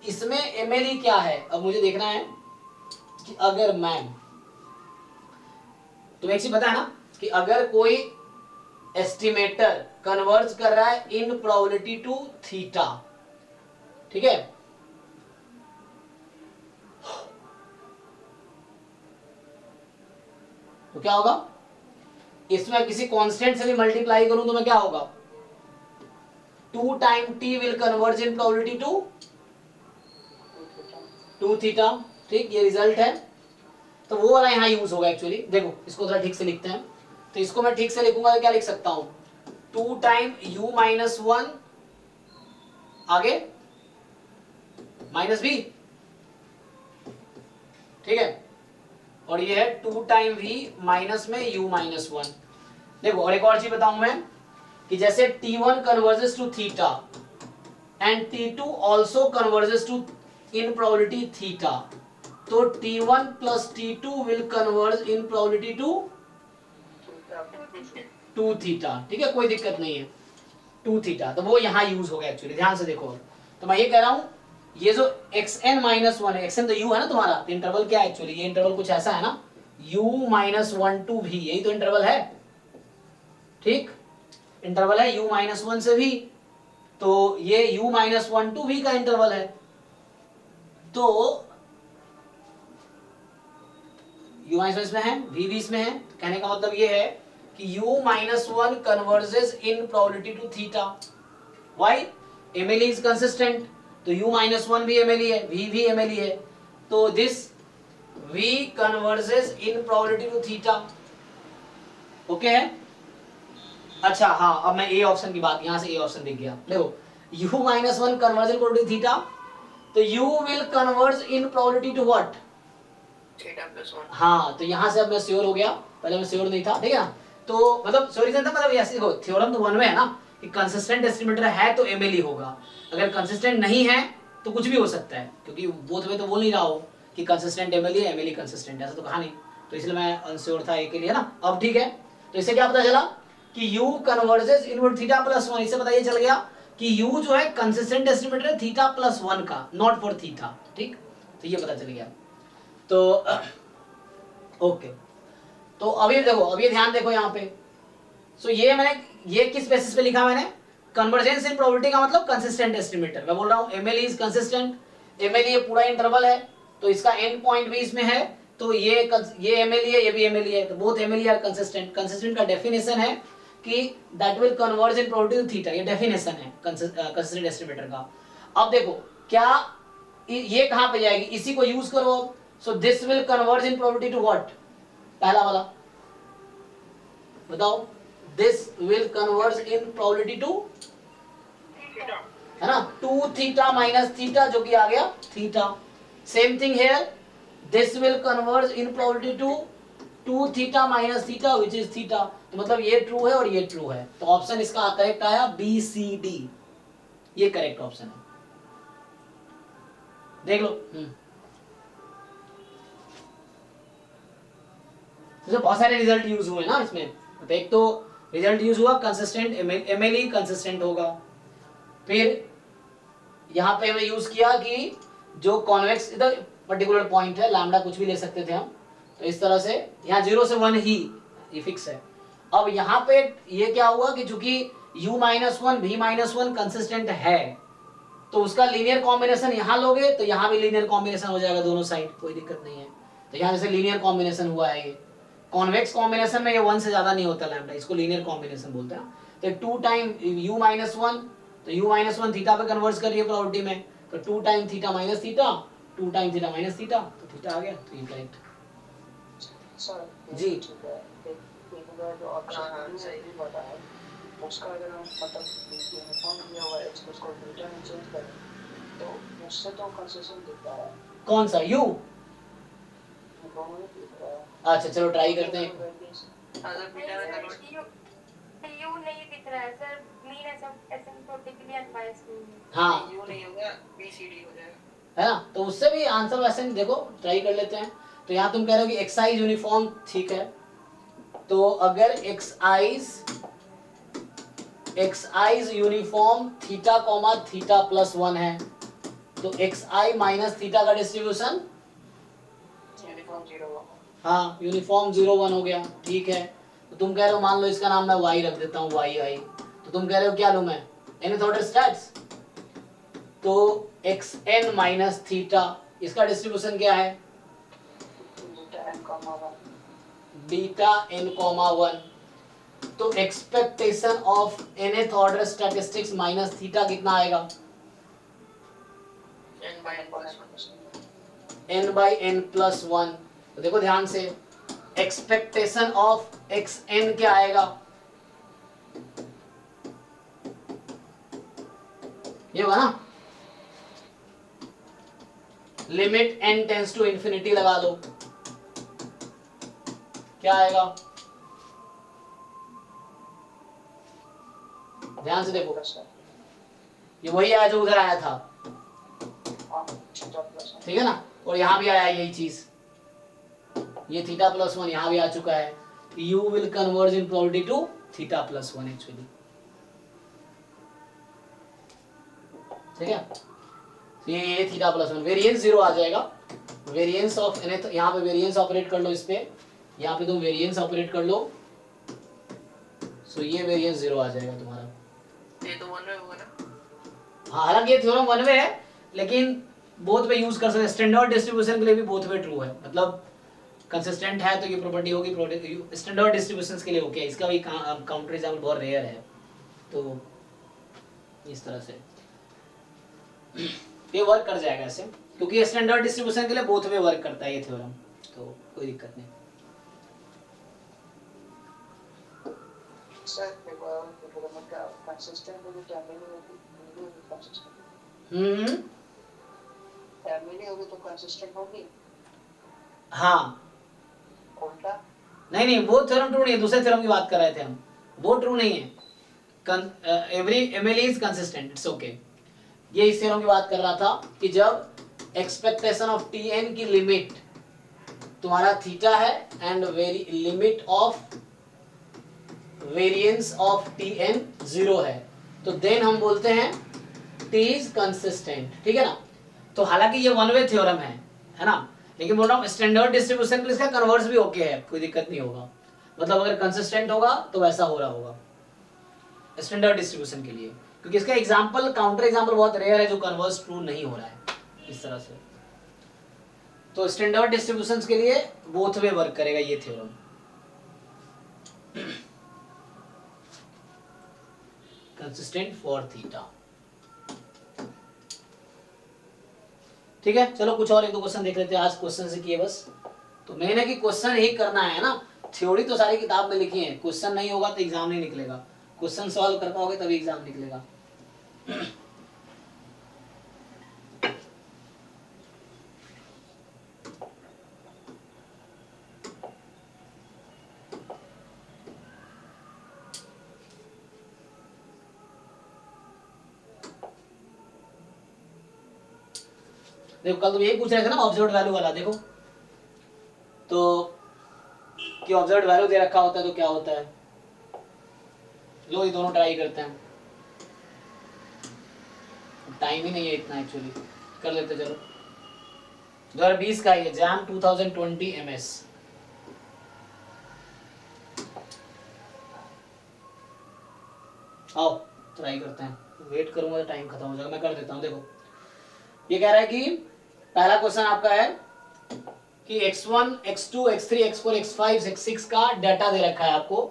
इसमें एमएलई क्या है, अब मुझे देखना है कि अगर मैं, तो एक चीज पता है ना कि अगर कोई एस्टिमेटर कन्वर्ज कर रहा है इन प्रोबेबिलिटी टू थीटा, ठीक है, तो क्या होगा, इसमें किसी कांस्टेंट से भी मल्टीप्लाई करूं तो मैं क्या होगा, 2 time t will converge in probability to theta, ठीक, ये रिजल्ट है। तो वो वाला यहाँ यूज होगा एक्चुअली, देखो इसको थोड़ा ठीक से लिखते हैं, तो इसको मैं ठीक से लिखूंगा तो क्या लिख सकता हूं, 2 टाइम u माइनस 1 आगे माइनस b, ठीक है, और ये है 2 टाइम v माइनस में u माइनस 1। देखो और एक और चीज बताऊं मैं कि जैसे t1 converges to theta and t2 also converges to in probability theta, तो t1 plus t2 will converge in probability to theta, ठीक है, कोई दिक्कत नहीं है, 2 थीटा, तो वो यहाँ यूज हो गया एक्चुअली, ध्यान से देखो। तो मैं ये कह रहा हूं ये जो xn माइनस 1 है, xn तो u है ना तुम्हारा, तो इंटरवल क्या है एक्चुअली, ये इंटरवल कुछ ऐसा है ना, u माइनस 1 टू v, यही तो इंटरवल है, ठीक, इंटरवल है u माइनस 1 से v, तो ये u माइनस 1 टू v का इंटरवल है, तो u माइनस 1 इसमें है, v भी इसमें है, कहने का मतलब ये है कि u minus 1 converges in probability to theta, why, MLE is consistent, तो u माइनस 1 भी एमएलई है, v भी एमएलई है, तो this v converges in probability to theta, okay है। अच्छा हाँ, अब मैं ए ऑप्शन की बात, यहां से ए ऑप्शन दिख गया, देखो u minus 1 converge in probability to theta, तो u will converge in probability to what, theta plus 1। हाँ, तो यहां से अब मैं श्योर हो गया, पहले मैं श्योर नहीं था, ठीक है ना, तो मतलब सॉल्यूशन था, मतलब ऐसे देखो थ्योरम तो वन में है ना कि कंसिस्टेंट एस्टिमेटर है तो एमएलई होगा, अगर कंसिस्टेंट नहीं है तो कुछ भी हो सकता है, क्योंकि बोथ में तो बोल नहीं रहा हो कि कंसिस्टेंट एमएलई है, एमएलई कंसिस्टेंट, ऐसा तो कहा नहीं, तो इसलिए मैं अनश्योर था एक के लिए ना। अब ठीक है, तो इससे क्या पता चला कि u converges inward theta plus 1, इससे पता ये चल गया कि u जो है कंसिस्टेंट एस्टिमेटर है थीटा प्लस 1 का, नॉट फॉर थीटा, ठीक, तो ये पता चल गया। तो ओके, तो अभी देखो, अभी ध्यान देखो यहाँ पे, सो ये मैंने, ये किस बेसिस पे लिखा मैंने, कन्वर्जेंस इन प्रोबेबिलिटी का मतलब कंसिस्टेंट एस्टिमेटर, मैं बोल रहा हूँ एमएलई इज कंसिस्टेंट, एमएलई ये पूरा इंटरवल है, तो इसका एंड पॉइंट भी इसमें है, तो ये एमएलई है, ये भी एमएलई है, तो both MLE are consistent. Consistent का डेफिनेशन है कि that will converge in probability to theta, ये डेफिनेशन है कंसिस्टेंट एस्टिमेटर का। अब देखो क्या ये कहां पे जाएगी, इसी को यूज करो, so this will converge in probability to what, पहला वाला बताओ, this will converge in probability to, है ना, 2 थीटा माइनस थीटा जो कि आ गया theta, same thing here, this will converge in probability to 2 theta minus theta which is theta, तो मतलब ये ट्रू है और ये ट्रू है, तो ऑप्शन इसका करेक्ट आया बी सी डी, ये करेक्ट ऑप्शन है। देख लो। तो बहुत सारे रिजल्ट यूज हुए ना इसमें। तो एक तो रिजल्ट यूज हुआ कंसिस्टेंट, एमएलई कंसिस्टेंट होगा। फिर यहाँ पे हमने यूज किया कि जो कॉन्वेक्स, इधर पर्टिकुलर पॉइंट है लैम्डा, कुछ भी ले सकते थे हम, तो इस तरह से यहाँ 0 से 1 ही ये फिक्स है। अब यहाँ पे ये क्या हुआ कि चूंकि u माइनस वन भी माइनस वन कंसिस्टेंट है, तो उसका लीनियर कॉम्बिनेशन यहाँ लोगे तो यहाँ भी लीनियर कॉम्बिनेशन हो जाएगा दोनों साइड, कोई दिक्कत नहीं है। तो यहाँ जैसे लीनियर कॉम्बिनेशन हुआ है, ये कॉन्वेक्स कॉम्बिनेशन में ये 1 से ज्यादा नहीं होता लैम्डा, इसको लीनियर कॉम्बिनेशन बोलते हैं। तो 2 टाइम u माइनस वन, तो u माइनस वन थीटा पे कन्वर्ट करिए प्रॉपर्टी में, तो 2 time theta minus theta, 2 time theta minus theta, तो थीटा आ गया, तो ये करेक्ट सर जी। ठीक है, एक बार जो ऑप्शन सही बताया उसका अगर हम मतलब यूनिफॉर्म दिया हुआ है उसको बीटा में चेंज करें तो उससे तो कंसिस्टेंट दिखता है। कौन सा u? दोनों ही दिख रहा है। अच्छा चलो ट्राई करते हैं। अगर बीटा में कन्वर्ट यू नहीं दिख रहा है सर, मीन एसिम्प्टोटिकली अनबायस्ड नहीं है। हाँ यू नहीं होगा बीसीडी हो जाएगा, है ना, तो उससे भी आंसर वैसे नहीं, देखो ट्राई कर लेते हैं। तो यहाँ तुम कह रहे हो कि एक्साइज यूनिफॉर्म ठीक है, तो अगर excise uniform theta comma theta plus 1 है, तो एक्सआई माइनस थीटा का डिस्ट्रीब्यूशन यूनिफॉर्म 0 हाँ यूनिफॉर्म 0 1 हो गया, ठीक है। तो तुम कह रहे हो मान लो इसका नाम मैं y रख देता हूँ, y आई, तो तुम कह रहे हो क्या लूं मैं, nth ऑर्डर स्टैट्स, तो xn माइनस थीटा, इसका डिस्ट्रीब्यूशन क्या है, बीटा n कॉमा 1, तो expectation of nth order statistics minus theta कितना आएगा, n बाई n प्लस 1। तो देखो ध्यान से, एक्सपेक्टेशन ऑफ xn क्या आएगा, ये होगा ना, limit n tends to infinity लगा दो, क्या आएगा, ध्यान से देखो, ये वही आया जो उधर आया था, ठीक है ना, और यहां भी आया यही चीज, ये थीटा प्लस 1 यहां भी आ चुका है, u will converge in probability to theta plus 1 actually, ठीक है। तो ये थीटा प्लस 1, वेरिएंस 0 आ जाएगा, वेरिएंस ऑफ nth, यहाँ पे वेरिएंस ऑपरेट कर लो, इस पे यहाँ पे तुम वेरिएंस ऑपरेट कर लो, सो ये वेरिएंस 0 आ जाएगा तुम्हारा। ये तो वन वे होगा ना। हाँ हालांकि ये थ्योरम वन वे है, लेकिन बोथ वे यूज कर सकते हैं, स्टैंडर्ड डिस्ट्रीब्यूशन के लिए भी बोथ वे ट्रू है, मतलब कंसिस्टेंट है तो ये प्रॉपर्टी होगी, स्टैंडर्ड डिस्ट्रीब्यूशंस के लिए ओके, इसका भी काउंटर एग्जाम्पल बहुत रेयर है, तो इस तरह से ये वर्क कर जाएगा ऐसे, क्योंकि ये स्टैंडर्ड डिस्ट्रीब्यूशन के लिए बोथ वे वर्क करता है ये थ्योरम, तो कोई दिक्कत नहीं। सर एक बार मतलब क्या कंसिस्टेंट होगी तो एमिली होगी कंसिस्टेंट, एमिली होगी तो कंसिस्टेंट होगी, हाँ उल्टा नहीं वो थ्योरम ट्रू नहीं है, दूसरे थ्योरम की बात कर रहे थे हम, वो ट्रू नहीं है, every MLE is consistent, it's okay. ये इस थ्योरम की बात कर रहा था कि जब एक्सपेक्टेशन ऑफ टीएन की लिमिट तुम्हारा थीटा है and limit of variance of TN 0 है, तो देन हम बोलते हैं टी इज कंसिस्टेंट, ठीक है ना। तो हालांकि ये वन वे थ्योरम है ना, लेकिन बोल रहा हूँ स्टैंडर्ड डिस्ट्रीब्यूशन के लिए इसका कन्वर्स भी ओके है, कोई दिक्कत नहीं होगा, मतलब अगर कंसिस्टेंट होगा तो वैसा हो रहा होगा स्टैंडर्ड डिस्ट्रीब्यूशन के लिए, क्योंकि इसका एग्जांपल काउंटर एग्जांपल बहुत रेयर है जो कन्वर्स ट्रू नहीं हो रहा है इस तरह से। तो स्टैंडर्ड डिस्ट्रीब्यूशंस के लिए बोथ वे वर्क करेगा ये थ्योरम। कंसिस्टेंट फॉर थीटा, ठीक है। चलो कुछ और एक दो क्वेश्चन देख लेते हैं, आज क्वेश्चन से किए बस, तो मेन है कि क्वेश्चन ही करना है ना, थ्योरी तो सारी किताब में लिखी है, क्वेश्चन नहीं होगा तो एग्जाम नहीं निकलेगा, क्वेश्चन सॉल्व कर पाओगे तभी एग्जाम निकलेगा। देखो कल तुम यही पूछ रहे थे ना ऑब्जर्व्ड वैल्यू वाला, देखो तो कि ऑब्जर्व्ड वैल्यू दे रखा होता है तो क्या होता है। लो ये दोनों ट्राई करते हैं, टाइम ही नहीं है इतना एक्चुअली, कर लेते चलो। 2020 का ये जैम 2020 MS। आओ ट्राई करते हैं, वेट करूंगा तो टाइम खत्म हो जाएगा, मैं कर देता हूं। देखो ये कह रहा है कि पहला क्वेश्चन आपका है कि x1 x2 x3 x4 x5 x6 का डाटा दे रखा है आपको,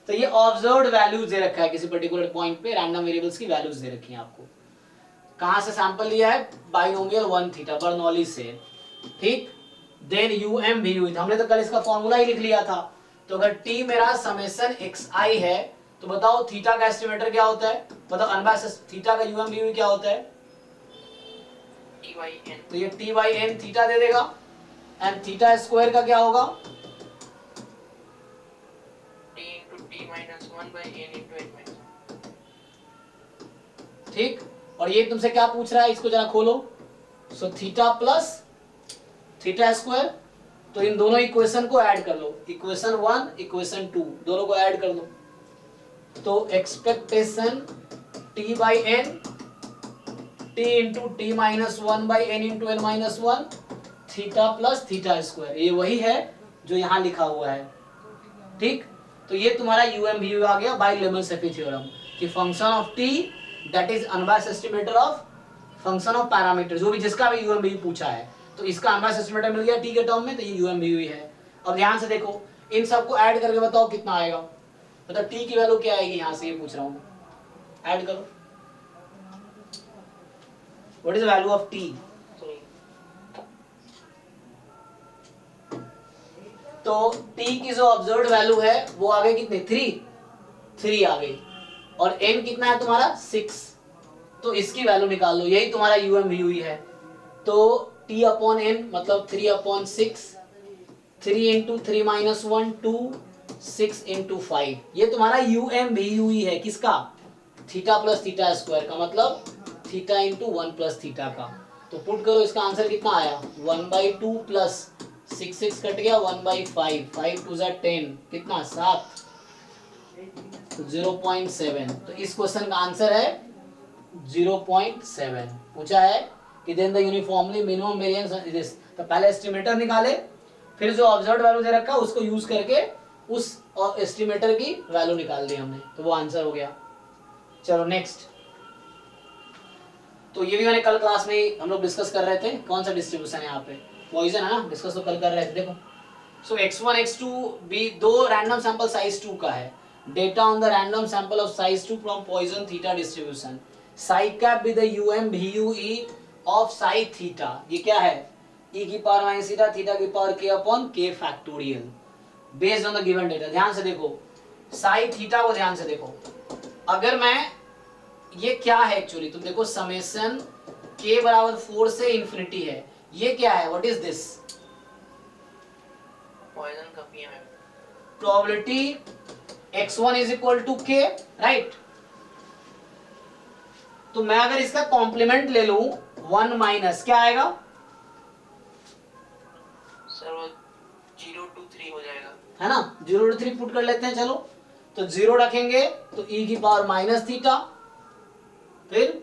तो ये ऑब्जर्व्ड वैल्यूज दे रखा है, किसी पर्टिकुलर पॉइंट पे रैंडम वेरिएबल्स की वैल्यूज दे रखी हैं आपको। कहां से सैंपल लिया है, बाइनोमियल 1 थीटा बर्नौली से, ठीक। देन यूएम भी हुई, हमने तो कल इसका फॉर्मूला ही लिख लिया था। तो अगर टी मेरा समेशन xi है तो बताओ थीटा का एस्टिमेटर क्या होता है, मतलब अनबायस्ड थीटा का यूएम भी क्या होता है, टी बाई एन। तो ये टी बाई एन थीटा दे देगा, एंड थीटा स्क्वायर का क्या होगा, T into T minus one by n into n minus. ठीक। और ये तुमसे क्या पूछ रहा है, इसको जरा खोलो। So theta plus theta square, तो इन दोनों इक्वेशन को ऐड कर लो, इक्वेशन 1 इक्वेशन 2 दोनों को ऐड कर लो। तो expectation T by n T into T minus one by n into n minus one theta plus theta square, ये वही है जो यहाँ लिखा हुआ है, ठीक। तो ये तुम्हारा यूएम भी आ गया बाय लेमन-सेफी थ्योरम कि function of T that is unbiased estimator of function of parameter, जो भी जिसका भी यूएम भी पूछा है तो इसका अनबायस्ड एस्टिमेटर मिल गया टी के टर्म में, तो ये यूएम भी है। अब ध्यान से देखो, इन सबको ऐड करके बताओ कितना आएगा, मतलब टी की वैल्यू क्या आएगी, यहाँ से ये पूछ रहा हूँ, ऐड करो। What is the value of T, तो t की जो ऑब्जर्व्ड वैल्यू है वो आ गई कितनी, 3 आ गई, और n कितना है तुम्हारा 6, तो इसकी वैल्यू निकाल लो, यही तुम्हारा यूएम भी हुई है। तो t अपॉन n मतलब 3 अपॉन 6, 3 इंटू 3 माइनस 1 2 6 इंटू 5, ये तुम्हारा यूएम भी हुई है, किसका, थीटा प्लस थीटा स्क्वायर का, मतलब थीटा इंटू 1 प्लस थीटा का। तो पुट करो, इसका आंसर कितना आया, 1/2 प्लस 6 कट गया 1/5, 5 2 10, कितना 7, तो 0.7। तो इस क्वेश्चन का आंसर है 0.7। पूछा है कि then the uniformly minimum variance this, तो पहले एस्टिमेटर निकाले, फिर जो ऑब्जर्व्ड वैल्यू दे रखा उसको यूज करके उस एस्टिमेटर की वैल्यू निकाल दी हमने, तो वो आंसर हो गया। चलो नेक्स्ट, तो ये भी मैंने कल क्लास में हम लोग डिस्कस कर रहे थे, कौन सा डिस्ट्रीब्यूशन है यहाँ पे, पॉइजन है ना, डिस्कस तो कल कर रहे थे। देखो सो x1 x2 भी दो रैंडम सैंपल साइज 2 का है, data on the random sample of size 2 from Poisson theta distribution, psi cap with the UM VUE of psi theta, ये क्या है, e की पावर माइनस थीटा थीटा की power k upon k factorial based on the given data. ध्यान से देखो Sai theta को, ध्यान से देखो, अगर मैं ये क्या है एक्चुअली, तुम देखो समेशन k बराबर 4 से इंफिनिटी है, ये क्या है, व्हाट इज दिस, पॉइजन का पीएम है, probability x1 is equal to k, right. तो मैं अगर इसका कॉम्प्लीमेंट ले लूं 1 माइनस क्या आएगा, सर वो 0 to 3 हो जाएगा, है ना, 0 to 3 पुट कर लेते हैं, चलो तो 0 रखेंगे तो e की पावर माइनस थीटा, फिर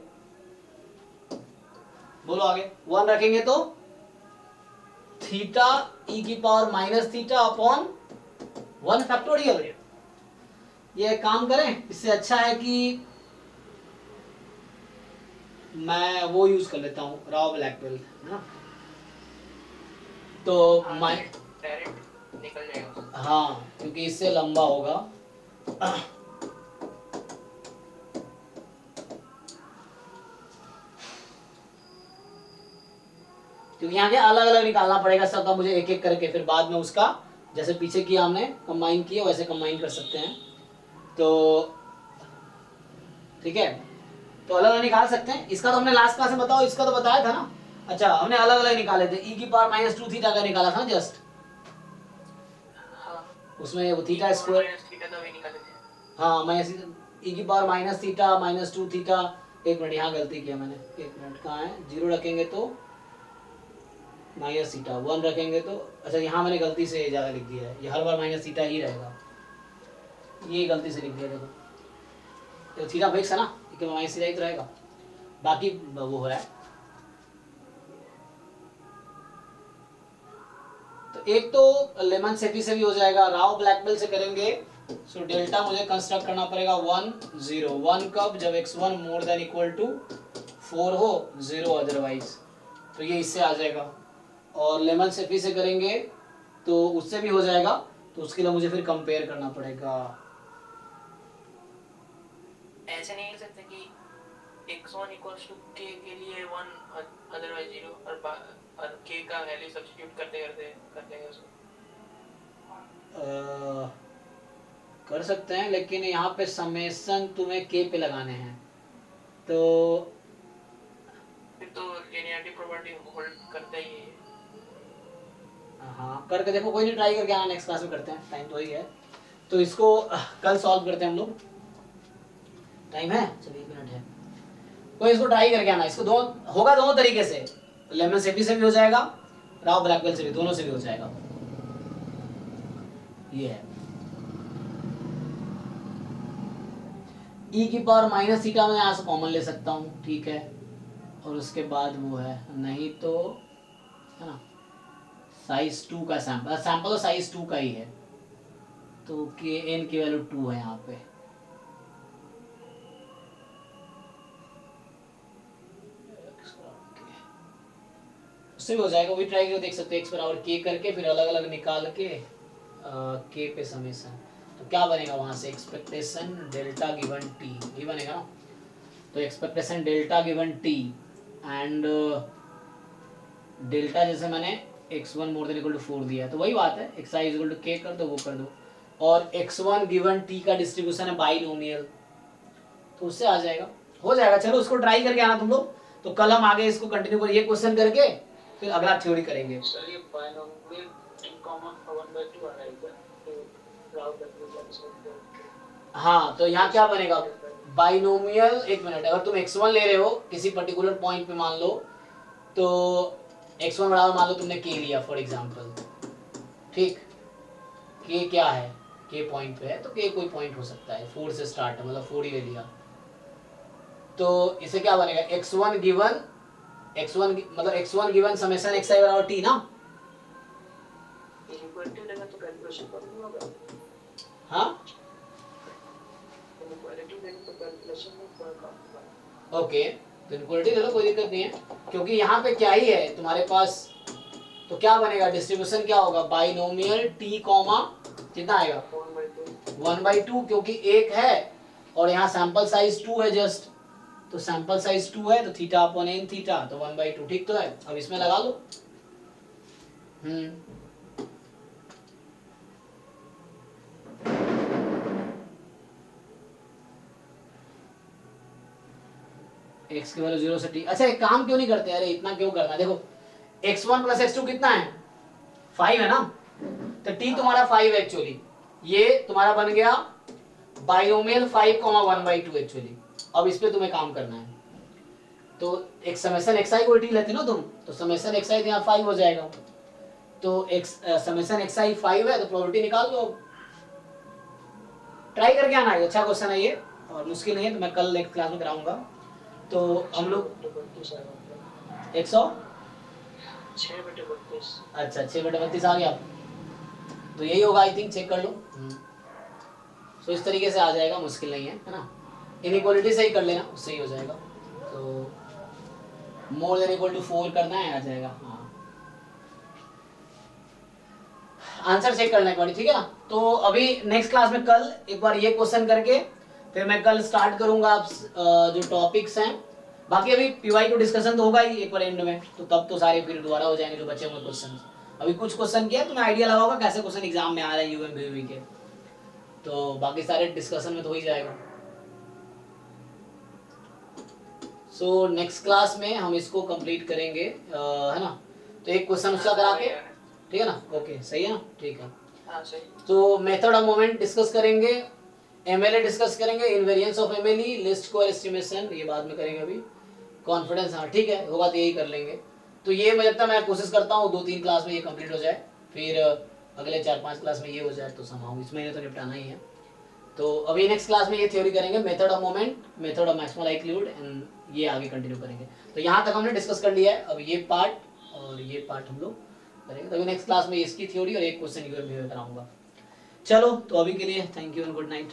बोलो आगे 1 रखेंगे तो थीटा e की power minus theta upon 1 factorial. ये काम करें, इससे अच्छा है कि मैं वो यूज कर लेता हूँ राव ब्लैकबेल, है ना, तो डायरेक्ट निकल जाएगा, हाँ क्योंकि इससे लंबा होगा। क्योंकि यहाँ के अलग अलग निकालना पड़ेगा सबका मुझे एक एक करके, फिर बाद में उसका जैसे पीछे किया हमने कंबाइन किया वैसे कंबाइन कर सकते हैं, तो ठीक है, तो अलग अलग निकाल सकते हैं। इसका तो हमने लास्ट क्लास में बताओ, इसका तो बताया था ना, अच्छा हमने अलग अलग निकाले थे, e की पावर माइनस 2 थीटा का निकाला था ना जस्ट, हाँ उसमें वो थीटा स्क्वायर, माइनस थीटा का भी निकाले थे, हाँ माइनस e की power minus theta minus 2 theta, एक मिनट यहाँ गलती किया मैंने, एक मिनट कहाँ है, 0 रखेंगे तो माइनस थीटा 1 रखेंगे तो अच्छा यहाँ मैंने गलती से ज़्यादा लिख दिया है, ये हर बार माइनस थीटा ही रहेगा, ये गलती से लिख दिया देखो, तो थीटा फिक्स है ना, ठीक है माइनस थीटा ही तो रहेगा, बाकी वो है। तो एक तो लेमन सेफी से भी हो जाएगा, राव ब्लैकबेल से करेंगे। सो डेल्टा मुझे कंस्ट्रक्ट करना पड़ेगा 1 0 1 कब, जब x1 more than equal to 4 हो, 0 अदरवाइज, तो ये इससे आ जाएगा। और लेमन सेफी से करेंगे तो उससे भी हो जाएगा, तो उसके लिए मुझे फिर कंपेयर करना पड़ेगा। ऐसे नहीं लिख सकते कि x1 equals to k के लिए 1 अदरवाइज 0 और k का वैल्यू सब्स्टिट्यूट करते हैं उसको। कर सकते हैं, लेकिन यहाँ पे समेशन तुम्हें k पे लगाने हैं, तो फिर तो लिनियरिटी प्रॉपर्टी होल्ड करता ही है। हाँ करके देखो, कोई नहीं, ट्राई करके आना, नेक्स्ट क्लास में करते हैं, टाइम तो ही है। तो इसको कल सॉल्व करते हैं हम लोग, टाइम है, चलिए 1 मिनट है, कोई इसको ट्राई करके आना। इसको दो होगा दोनों तरीके से, लेमन सेफी से भी हो जाएगा, राव ब्लैकबेल से भी, दोनों से भी हो जाएगा। ये है e की पावर माइनस थीटा मैं यहाँ से कॉमन ले सकता हूँ, ठीक है, और उसके बाद वो है, नहीं तो है ना साइज 2 का सैंपल, सैंपल तो साइज 2 का ही है, तो के एन की वैल्यू 2 है यहाँ पे। उससे भी हो जाएगा, वो भी ट्राई करके देख सकते हैं, एक्स बराबर के करके फिर अलग अलग निकाल के के पे समेशन, तो क्या बनेगा वहां से, एक्सपेक्टेशन डेल्टा गिवन टी, ये बनेगा ना। तो expectation delta given T and delta जैसे मैंने x1 more than equal to 4 दिया है, तो वही बात है, xi is equal to k कर दो, वो कर दो, और x1 गिवन t का डिस्ट्रीब्यूशन है बाइनोमियल, तो उससे आ जाएगा, हो जाएगा। चलो उसको ट्राई करके आना तुम लोग, तो कल हम आगे इसको कंटिन्यू करें, ये क्वेश्चन करके फिर अगला थ्योरी करेंगे। सर ये बायनोमियल t 1/2 आ रहा है क्या, तो राव ब्लैकबेल। हाँ तो यहाँ क्या बनेगा, बाइनोमियल, एक मिनट, अगर तुम x1 ले रहे हो किसी पर्टिकुलर पॉइंट पे मान लो, तो x1 बराबर मान लो तुमने k लिया फॉर एग्जांपल, ठीक, k क्या है, k पॉइंट पे है, तो k कोई पॉइंट हो सकता है, 4 से स्टार्ट है, मतलब 4 ही ले लिया, तो इसे क्या बनेगा, x1 गिवन मतलब x1 गिवन समेशन xi बराबर t ना, इनइक्वालिटी लगा तो कैलकुलेशन कर लूंगा, हाँ इनइक्वालिटी लगा तो कैलकुलेशन में थोड़ा काम होगा। ओके, तो इनक्वालिटी ले लो, कोई दिक्कत नहीं है, क्योंकि यहाँ पे क्या ही है तुम्हारे पास, तो क्या बनेगा, डिस्ट्रीब्यूशन क्या होगा, बाइनोमियल t कॉमा कितना आएगा 1/2, क्योंकि एक है और यहाँ सैंपल साइज 2 है जस्ट, तो सैंपल साइज 2 है, तो थीटा अपॉन n थीटा, तो 1/2, ठीक तो है। अब इसमें लगा लो, x की वैल्यू 0 से t, अच्छा एक काम क्यों नहीं करते, अरे इतना क्यों करना, देखो x1 प्लस x2 कितना है, 5 है ना, तो t तुम्हारा 5 है एक्चुअली, ये तुम्हारा बन गया बाइनोमियल 5, 1/2 एक्चुअली। अब इस पे तुम्हें काम करना है, तो एक समेशन xi को t लेते ना तुम, तो समेशन xi यहाँ 5 हो जाएगा, तो समेशन xi 5 है, तो प्रोबेबिलिटी निकाल लो, ट्राई करके आना है, अच्छा क्वेश्चन है ये, और मुश्किल नहीं है, तो मैं कल नेक्स्ट क्लास में कराऊंगा। तो हम लोग 100 6/32, अच्छा 6/32 आ गया, तो यही होगा आई थिंक, चेक कर लो। तो इस तरीके से आ जाएगा, मुश्किल नहीं है ना, इनइक्वालिटी से ही कर लेना, उससे ही हो जाएगा, तो मोर देन इक्वल टू 4 करना है, आ जाएगा, हाँ आंसर चेक करना एक बार, ठीक है ना। तो अभी नेक्स्ट क्लास में कल एक बार ये क्वेश्चन करके फिर मैं कल स्टार्ट करूंगा आप जो टॉपिक्स हैं, बाकी अभी पीवाई को डिस्कशन तो होगा ही एक बार एंड में, तो तब तो सारे फिर दोबारा हो जाएंगे जो बचे हुए क्वेश्चन। अभी कुछ क्वेश्चन किया तुम्हें आइडिया लगा होगा कैसे क्वेश्चन एग्जाम में आ रहे हैं यूएमबीवी के, तो बाकी सारे डिस्कशन में तो हो ही जाएगा। सो नेक्स्ट क्लास में हम इसको कंप्लीट करेंगे, है ना, तो एक क्वेश्चन उसका करा के, ठीक है ना, ओके सही है ना, ठीक है। हाँ सही। तो मेथड ऑफ मोमेंट डिस्कस करेंगे, एमएलए डिस्कस करेंगे, invariance of MLE, list square estimation ये बाद में करेंगे, अभी कॉन्फिडेंस, हाँ ठीक है, होगा तो यही कर लेंगे। तो ये मुझे लगता है मैं कोशिश करता हूँ 2-3 क्लास में ये कंप्लीट हो जाए, फिर अगले 4-5 क्लास में ये हो जाए तो समाउ इस महीने तो निपटाना ही है। तो अभी नेक्स्ट क्लास में ये थ्योरी करेंगे, method of moment, method of maximum likelihood, and ये आगे कंटिन्यू करेंगे। तो यहाँ तक हमने डिस्कस कर लिया है, अब ये पार्ट और ये पार्ट हम लोग करेंगे। तो अभी नेक्स्ट क्लास में इसकी थ्योरी और एक क्वेश्चन यूएमवी में कराऊंगा। चलो तो अभी के लिए thank you and good night.